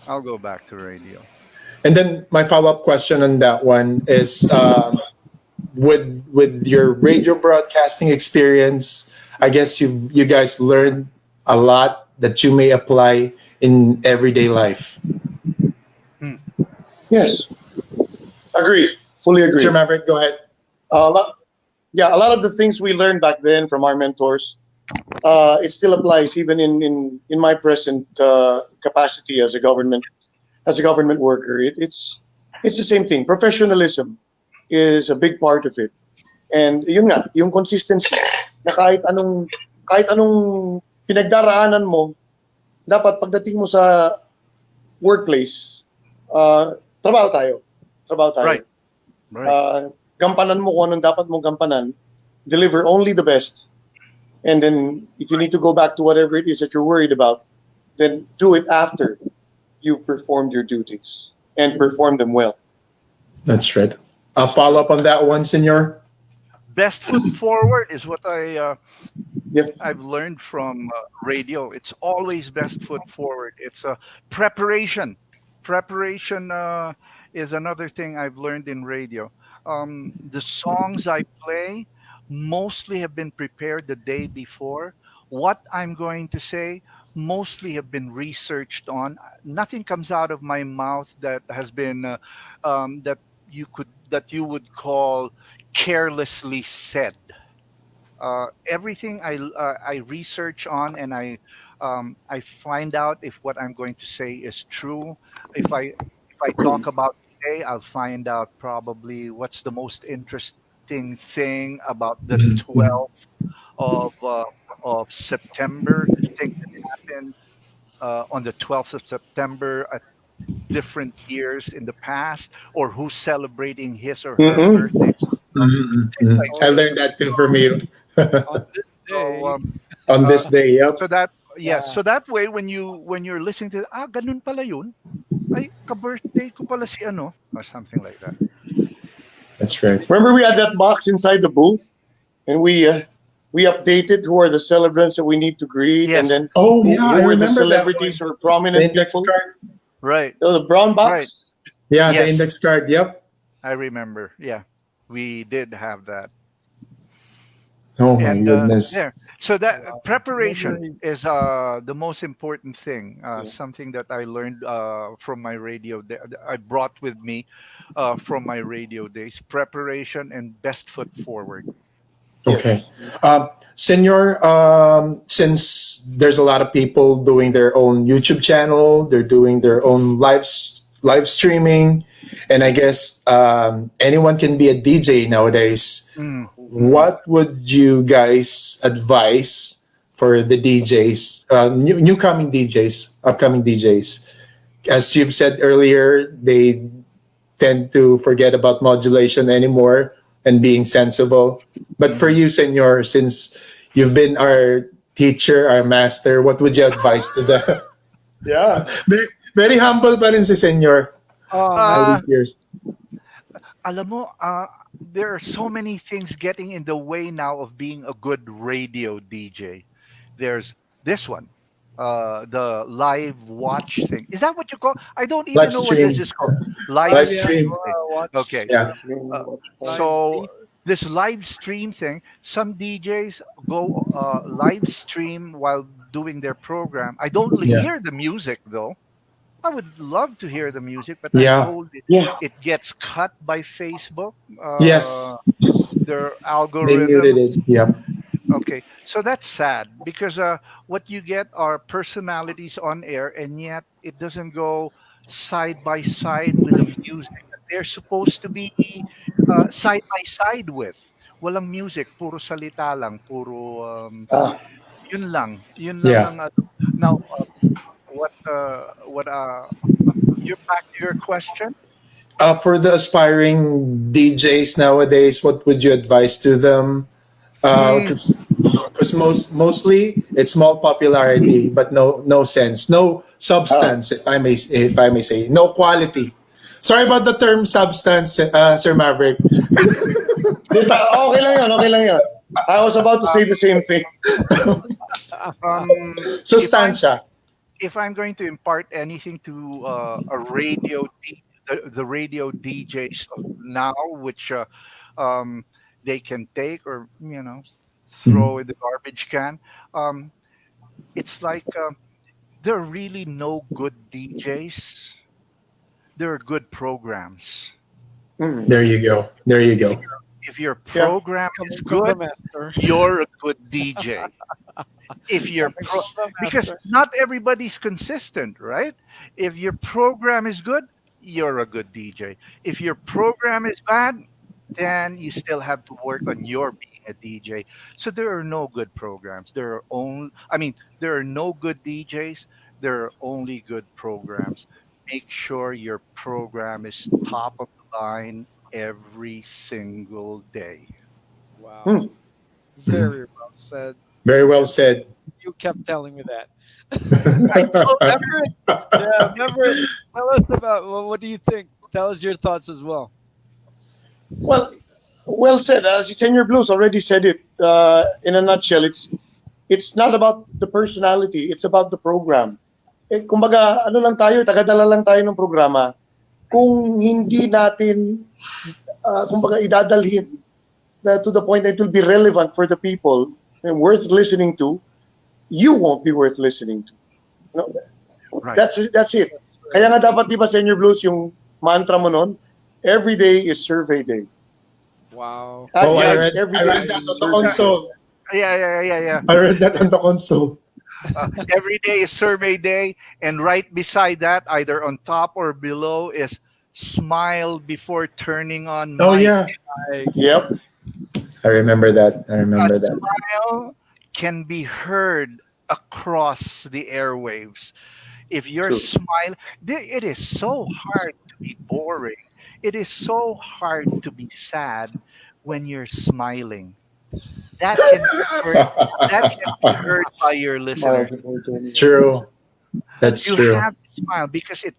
I'll go back to radio. And then my follow up question on that one is, with your radio broadcasting experience, I guess you guys learned a lot that you may apply in everyday life. Hmm. Yes, agree. Fully agree. Sir Maverick, go ahead. A lot, yeah, a lot of the things we learned back then from our mentors, it still applies even in my present capacity as a government worker. It's the same thing. Professionalism is a big part of it, and yun nga, yung consistency na kahit anong pinagdaraanan mo, dapat pagdating mo sa workplace, trabaho tayo, trabaho tayo. Right. Right. Gampanan mo kung anong dapat mong gampanan, deliver only the best. And then if you need to go back to whatever it is that you're worried about, then do it after you've performed your duties and perform them well. That's right. I'll follow up on that one, Senor. Best foot forward is what Yep. I've learned from radio. It's always best foot forward. It's preparation. Preparation is another thing I've learned in radio. The songs I play mostly have been prepared the day before. What I'm going to say mostly have been researched on. Nothing comes out of my mouth that has been that you would call carelessly said. Everything I research on, and I find out if what I'm going to say is true. If I talk about today, I'll find out probably what's the most interesting thing about the Mhm. 12th of September. Things that happened on the 12th of September at different years in the past, or who's celebrating his or her Mm-mm. birthday. Mhm, Things mhm. like I Oh, learned that too from you. on this so. day. On Uh, this day. Yep. so that yeah, Yeah. so that way when you're listening to ganun pala yun, ay ka-birthday ko pala si ano or something like that. That's right. Remember we had that box inside the booth, and we updated who are the celebrants that we need to greet, and Yes, then Oh who, yeah, I who were the remember that celebrities one. or The prominent index people. card. right, The brown right. box. Yeah, the Yes, index card. Yep. I remember. Yeah, we did have that. Oh my And goodness. there, so that Wow. preparation Memories. is the most important thing. Yeah. Something that I learned from my radio. I brought with me from my radio days. Preparation and best foot forward. Yes. Okay. Senor, since there's a lot of people doing their own YouTube channel, they're doing their own live streaming, and I guess anyone can be a DJ nowadays. Mm. What would you guys advise for the DJs, new coming DJs, upcoming DJs? As you've said earlier, they tend to forget about modulation anymore and being sensible. But for Mhm. you, Senor, since you've been our teacher, our master, what would you advise to them? Yeah. very, very humble pa rin si Senor. Oh All man. Uh, these years. alam mo, there are so many things getting in the way now of being a good radio DJ. There's this one, the live watch thing. Is that what you call? I don't even Live know what this stream. is called. Oh Live Live yeah. stream. stream thing. Watch Okay. Yeah. Uh, live so stream. this live stream thing, some DJs go live stream while doing their program. I don't Yeah. hear the music though. I would love to hear the music, but I'm Yeah. told Yeah. it gets cut by Facebook. Yes. Their They muted algorithms. it. Yeah. Okay, so that's sad because what you get are personalities on air, and yet it doesn't go side by side with the music that they're supposed to be side by side with. Walang music, puro salita lang, puro Ah, yun lang Yeah. ang now what you're back to your question. For the aspiring DJs nowadays, what would you advise to them? Hmm. Because mostly it's small popularity, but no sense, no ah. substance, if I may say, no quality. Sorry about the term substance, Sir Maverick. Okay lang yun, okay lang yun. I was about to say the same thing. If I'm Sustansya. if I'm going to impart anything to the radio DJs of now, which they can take or throw in the garbage can, um, it's like there are really no good DJs. There are good programs. Mm. There you go. There you go. If your Yeah. program is Coming from the good, master. you're a good DJ. If your Coming pro- from the Because master. not everybody's consistent, right? If your program is good, you're a good DJ. If your program is bad, then you still have to work on your being a DJ. So there are no good programs. There are no good DJs. There are only good programs. Make sure your program is top of the line every single day. Wow. Hmm. Very well said. Very well And said. you kept telling me that. I told Everett, yeah, Everett, tell us about what do you think? Tell us your thoughts as well. Well, well said. Si Senior Blues already said it in a nutshell. It's not about the personality. It's about the program. Kumbaga, ano lang tayo, tagadala lang tayo ng programa. Kung hindi natin, kumbaga, idadalhin to the point that it will be relevant for the people and worth listening to, you won't be worth listening to. No, right. that's it. Kaya nga dapat, di ba, Senior Blues, yung mantra mo nun, every day is survey day. Wow. Oh, Yeah, I read that on the console. Yeah. I read that on the console. Every day is survey day, and right beside that, either on top or below, is smile before turning on Oh mic. yeah, Yep. I remember that. I A remember that. smile can be heard across the airwaves. If you're True. smiling, it is so hard to be boring. It is so hard to be sad when you're smiling. That can be heard. That can be heard by your listeners. True. That's You true. have to smile because it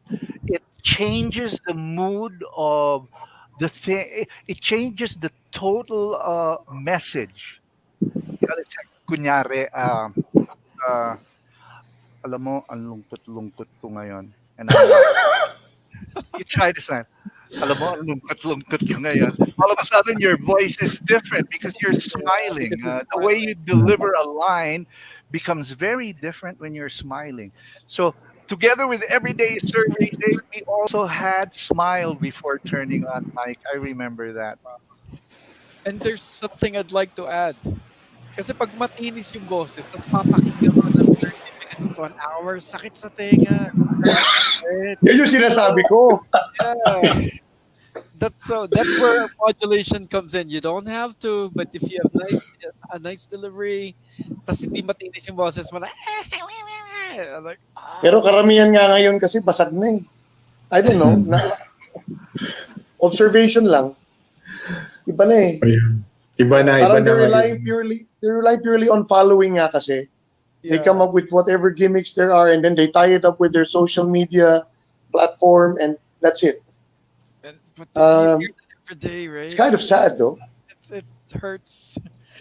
changes the mood of the thing. It changes the total message. Let's say, kunyari, uh, alam mo, ang lungkot-lungkot ko ngayon. And you try to smile. Alam mo, ang lungkot-lungkot ko ngayon. All of a sudden, your voice is different because you're smiling. The way you deliver a line becomes very different when you're smiling. So, together with Everyday Survey Day, we also had Smile before turning on mic. I remember that. And there's something I'd like to add. Kasi pag matinis yung boses, tapos papakinggan mo ng 30 minutes to an hour, sakit sa tenga. Hurt. Yan yung sinasabi ko. Yeah. That's where modulation comes in. You don't have to, but if you have a nice delivery, tapos hindi matinis yung boses mo na, like, Pero karamihan nga ngayon kasi basag na eh. I don't know. Observation lang. Iba na eh. Ayun. Iba na Parang ngayon. they're relying purely on following nga kasi. They come up with whatever gimmicks there are and then they tie it up with their social media platform and that's it. But if you hear that every day, right? It's kind of sad though. It hurts.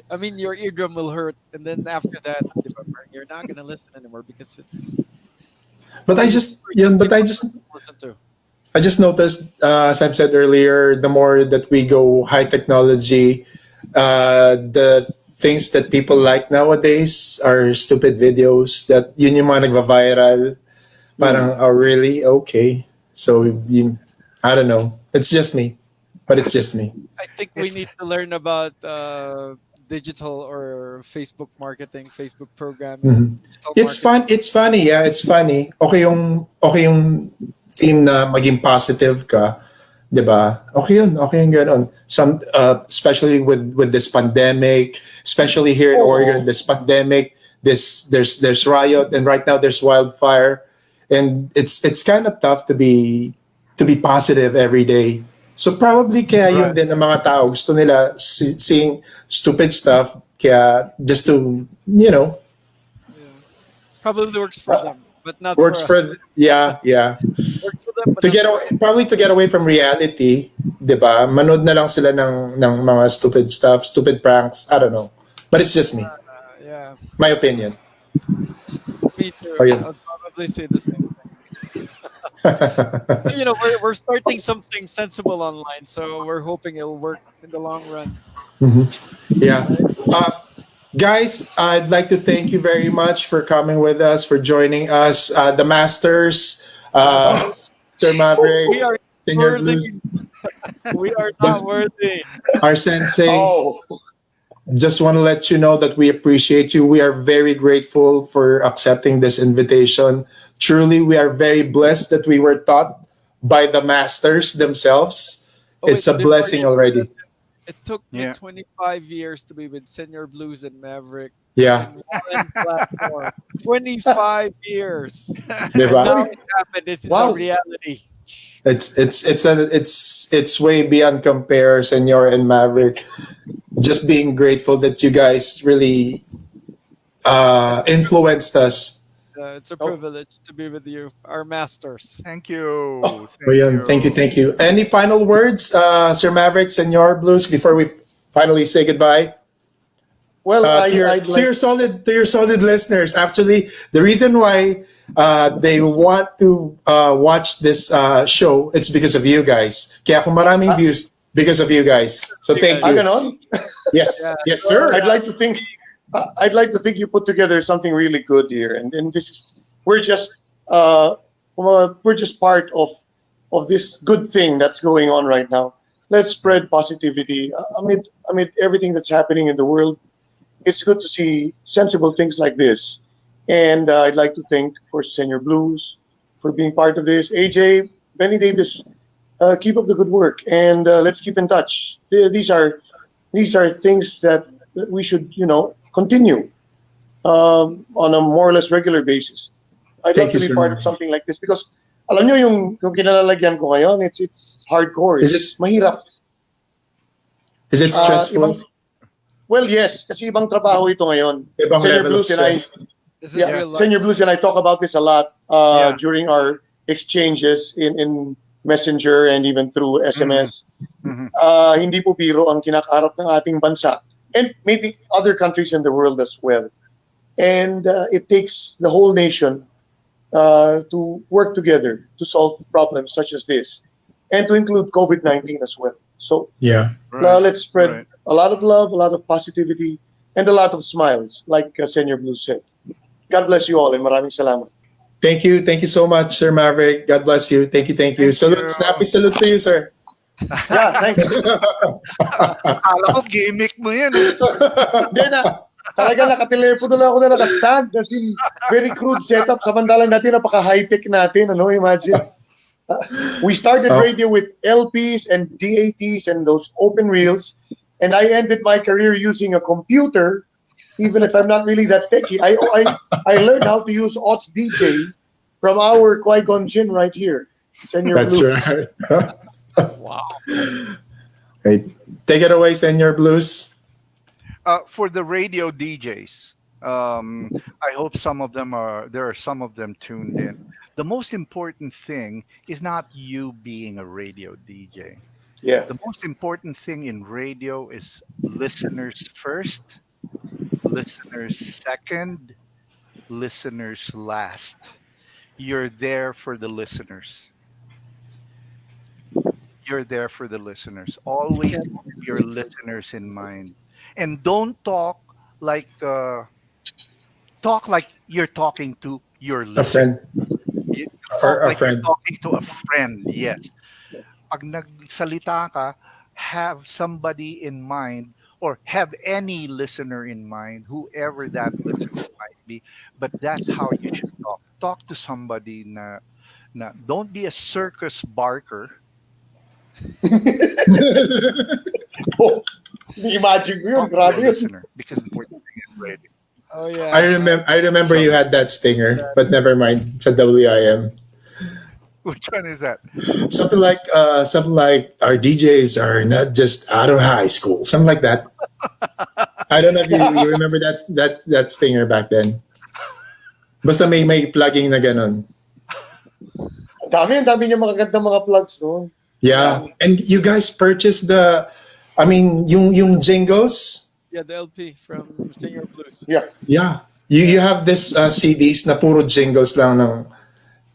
I mean, your eardrum will hurt, and then after that, you're not gonna listen anymore because it's. But I just Listen to. I just noticed, as I've said earlier, the more that we go high technology, the things that people like nowadays are stupid videos that yun yung mga nagva-viral. Parang, oh, really? Okay. So, I don't know. It's just me. But it's just me. I think we It's need to learn about digital or Facebook marketing, Facebook programming, Mhm. digital It's marketing. fun. It's funny. Yeah, it's funny. Okay yung theme na maging positive ka, 'di ba? Okay yun gano'n. Some especially with this pandemic, especially here in Oregon, Oo. this pandemic, there's riot, and right now there's wildfire, and it's kind of tough to be positive every day. So probably kaya yun right. din ng mga tao gusto nila seeing stupid stuff kaya just to, Yeah. Probably works for them, but not works for us. for, yeah, Works for them, but to not get for away, us. probably to get away from reality, 'di ba? Manood na lang sila ng mga stupid stuff, stupid pranks, I don't know. But it's just me, Yeah, my opinion. me Oh too. yun. I'll probably say the same thing. We're starting something sensible online, so we're hoping it'll work in the long run. Mhm. Yeah. Right? Uh, Guys, I'd like to thank you very much for coming with us, for joining us, the masters, Master, Sir Maverick, we are Senior worthy. Blues, We are the, not worthy. our senseis. Oh, Just want to let you know that we appreciate you. We are very grateful for accepting this invitation. Truly, we are very blessed that we were taught by the masters themselves. Oh wait, It's a before you blessing say that, already. it took me Yeah. 25 years to be with Senior Blues and Maverick Yeah, in one platform. 25 years. And diba? now 20, it happened. This is a wow. reality. It's way beyond compare, Senor and Maverick. Just being grateful that you guys really It's a privilege. influenced us. It's a Oh, privilege to be with you, our masters. Thank oh, you. So Thank yun, thank you, you. thank you. Any final words, Sir Maverick, Senor Blues, before we finally say goodbye? well, I'd To like. your solid listeners. Actually, the reason why they want to watch this show, it's because of you guys. Kaya kung maraming Ah, views, because of you guys. So You thank guys. you. ganon? Yeah. Yes, yes, Your sir. I'd like to think. I'd like to think you put together something really good here, and this is we're just uh, we're just part of this good thing that's going on right now. Let's spread positivity amid everything that's happening in the world. It's good to see sensible things like this. And I'd like to thank, of course, Senior Blues for being part of this. AJ, Benny Davis, keep up the good work, and let's keep in touch. These are things that we should, continue on a more or less regular basis. I'd love Thank to you, be sir part of Maverick. something like this because alam nyo yung kinalalagyan ko ngayon, it's hardcore, Is it it's mahirap. stressful? Ibang Well, yes, kasi ibang trabaho ito ngayon. Ibang Senior level of Blues and I, stress. This is yeah, real life. Senior Blues and I talk about this a lot Yeah. during our exchanges in Messenger and even through Mhm. SMS. Mhm. Hindi po biro ang kinakaharap ng ating bansa and maybe other countries in the world as well. And it takes the whole nation to work together to solve problems such as this and to include COVID-19 as well. So Yeah. Right. let's spread Right. a lot of love, a lot of positivity, and a lot of smiles, like Senior Blue said. God bless you all, and maraming salamat. Thank you so much, Sir Maverick. God bless you. Thank you, thank you. Thank Salute, snappy you. salute to you, sir. Yeah, thanks. Akala ko gimmick mo yan eh. Hindi na, talaga nakatelepono na ako na nakastand. As in, very crude setup. Samantalang natin, napaka-high-tech natin. Ano, imagine. We started Oh, radio with LPs and DATs and those open reels, and I ended my career using a computer. Even if I'm not really that techy, I learned how to use Ots DJ from our Qui-Gon Jinn right here, Senior that's Blue. right. Wow. Right. Take it away, Senor Blues. For the radio DJs, I hope there are some of them tuned in. The most important thing is not you being a radio DJ. Yeah. The most important thing in radio is listeners first, listeners second, listeners last. You're there for the listeners. You're there for the listeners. You Always can't. keep your listeners in mind. And don't like talk like you're talking to your A listener. friend. Or a like you're friend. talking to a friend, yes. Pag nagsalita ka, have somebody in mind or have any listener in mind, whoever that listener might be. But that's how you should talk. Talk to somebody na don't be a circus barker. Oh, imagine ko yun. Talk to Grabe a yun. listener because we're doing it radio. Oh yeah. I remember you had that stinger, but never mind. Sa WIM. Which one is that? Something like our DJs are not just out of high school. Something like that. I don't know if you remember that stinger back then. Basta may plugging na ganon. Ang dami niya magagandang mga plugs noon. Yeah. And you guys purchased yung jingles. Yeah, the LP from Singer Blues. Yeah. Yeah. You have this CDs na puro jingles lang ng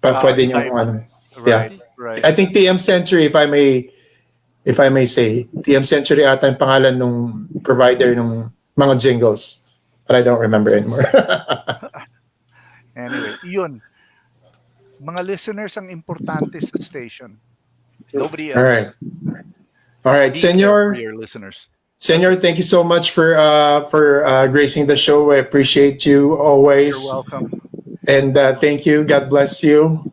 pwede nyo ano. Yeah. Right. I think TM Century, if I may say, TM Century ata yung pangalan nung provider ng mga jingles. But I don't remember anymore. Anyway, yun. Mga listeners ang importante sa station. Nobody else. All right, Be there Senor. for your listeners. Senor, thank you so much for gracing the show. I appreciate you always. You're welcome. And thank you. God bless you.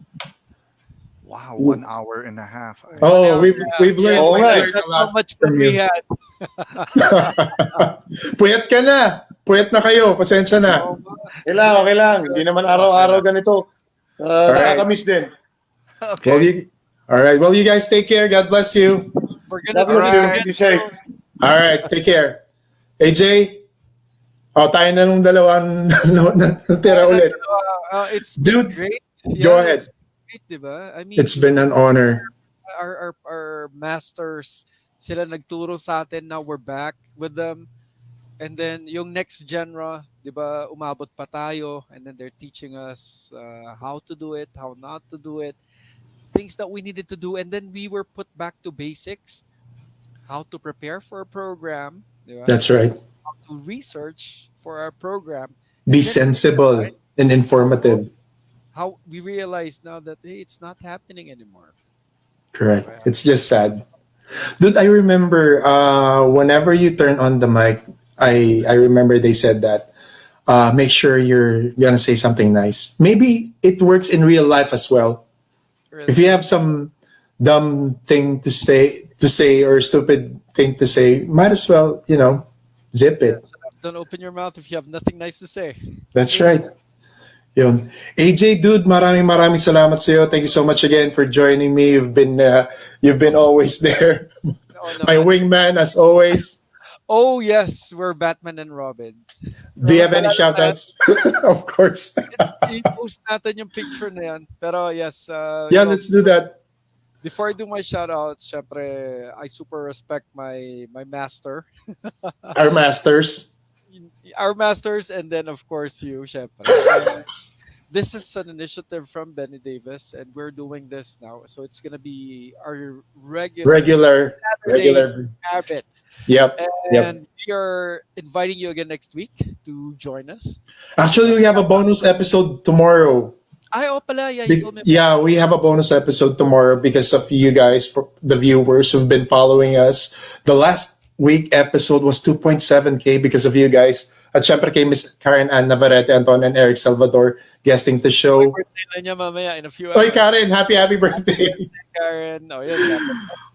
Wow, 1 hour and a half. Oh, we've learned, Oh, we've right. learned a That's lot how much from fun we you. had. Puyat ka na. Puyat na kayo. Pasensya na. Oh, Okay lang. Hindi naman araw-araw ganito. Alright. Nakakamiss din. Okay. All right. Well, you guys take care. God bless you. we're gonna Love do you this too. again Be safe. All right. Take care. AJ? Tayo na nung dalawang natira ulit. It's Dude, great. go ahead. It's great, diba? I mean, It's been an honor. our masters, sila nagturo sa atin. Now we're back with them. And then yung next genre, 'di ba, umabot pa tayo, and then they're teaching us how to do it, how not to do it, things that we needed to do, and then we were put back to basics, how to prepare for a program, 'di ba? That's right. How to research for our program. Be Then, sensible and informative. how we realize now that hey, it's not happening anymore. Correct. It's just sad. Dude, I remember whenever you turn on the mic, I remember they said that make sure you're gonna say something nice. Maybe it works in real life as well. If you have some dumb thing to say or stupid thing to say, might as well, zip it. Don't open your mouth if you have nothing nice to say. That's right. Yun. AJ, dude, maraming salamat sa iyo. Thank you so much again for joining me. You've been always there. Oh, no. My wingman as always. Oh yes, we're Batman and Robin. Do you have any shoutouts? Of course. I-post natin yung picture na yan. Pero yes, Yeah, let's do that. before I do my shoutouts, syempre, I super respect my master. Our masters. Our masters, and then of course you, syempre. This is an initiative from Benny Davis, and we're doing this now. So it's gonna be our Regular habit. Yep. And we are inviting you again next week to join us. Actually, we have a bonus episode tomorrow. Ay, oh pala, yeah, you told me. Yeah, we have a bonus episode tomorrow because of you guys, for the viewers who've been following us. The last week episode was 2.7K because of you guys. At syempre kay Miss Karen Ann Navarrete, Anton, and Eric Salvador guesting the show. Birthday na niya mamaya in a few Oy, hours. Karen, happy birthday. Karen. Oh, yeah.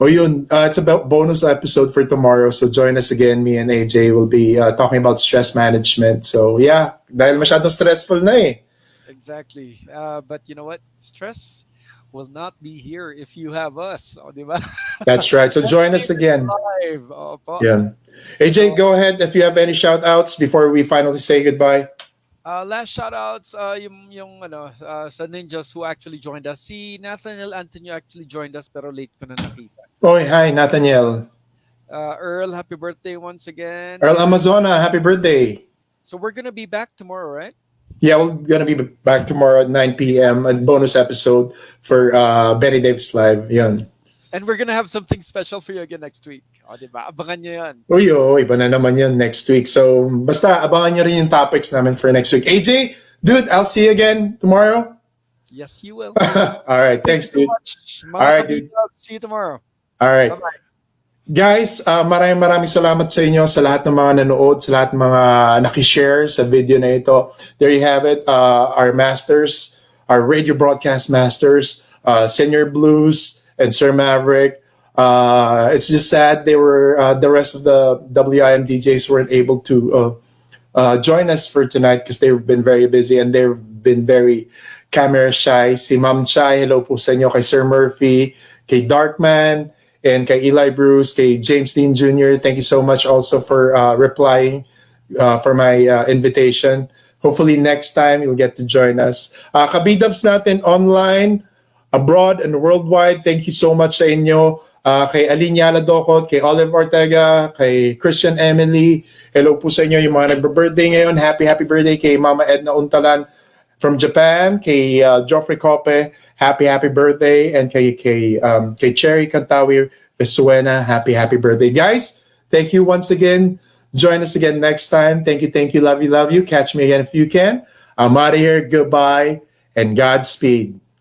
Oh, yun. It's about bonus episode for tomorrow. So join us again. Me and AJ will be talking about stress management. So yeah, dahil masyadong stressful na eh. Exactly. But you know what? Stress will not be here if you have us. Oh, di ba? That's right. So join us again. Live. Oh, po. Yeah. AJ, go ahead if you have any shout outs before we finally say goodbye. Last shoutouts, yung sa ninjas who actually joined us. Si Nathaniel Antonio actually joined us pero late ko na nakita. Oy, hi, Nathaniel. Earl, happy birthday once again. Earl Amazona, happy birthday. So we're gonna be back tomorrow, right? Yeah, we're going to be back tomorrow at 9 p.m. A bonus episode for Benny Davis Live. Yun. And we're gonna have something special for you again next week. O, di ba? Abangan nyo yan. Iba na naman yan next week. So, basta abangan nyo rin yung topics namin for next week. AJ, dude, I'll see you again tomorrow. Yes, you will. All right, thanks, Thank you so dude. much, All mga right, dude. kabidog. See you tomorrow. All right. Bye-bye. Guys, maraming salamat sa inyo, sa lahat ng mga nanood, sa lahat ng mga nakishare sa video na ito. There you have it, our masters, our radio broadcast masters, Senior Blues and Sir Maverick. It's just sad the rest of the WIM DJs weren't able to join us for tonight because they've been very busy and they've been very camera shy. Si Ma'am Chai, hello po sa inyo, kay Sir Murphy, kay Darkman, and kay Eli Bruce, kay James Dean Jr. Thank you so much also for replying for my invitation. Hopefully next time you'll get to join us. Kabidabs natin online, abroad, and worldwide, thank you so much sa inyo. Kay Alinyala Docot, kay Olive Ortega, kay Christian Emily, hello po sa inyo yung mga nagbe-birthday ngayon. Happy birthday kay Mama Edna Untalan from Japan, kay Joffrey Cope, happy birthday, and kay Cherry Cantawi Vesuena, happy birthday. Guys, thank you once again. Join us again next time. Thank you, love you. Catch me again if you can. I'm out of here. Goodbye and Godspeed.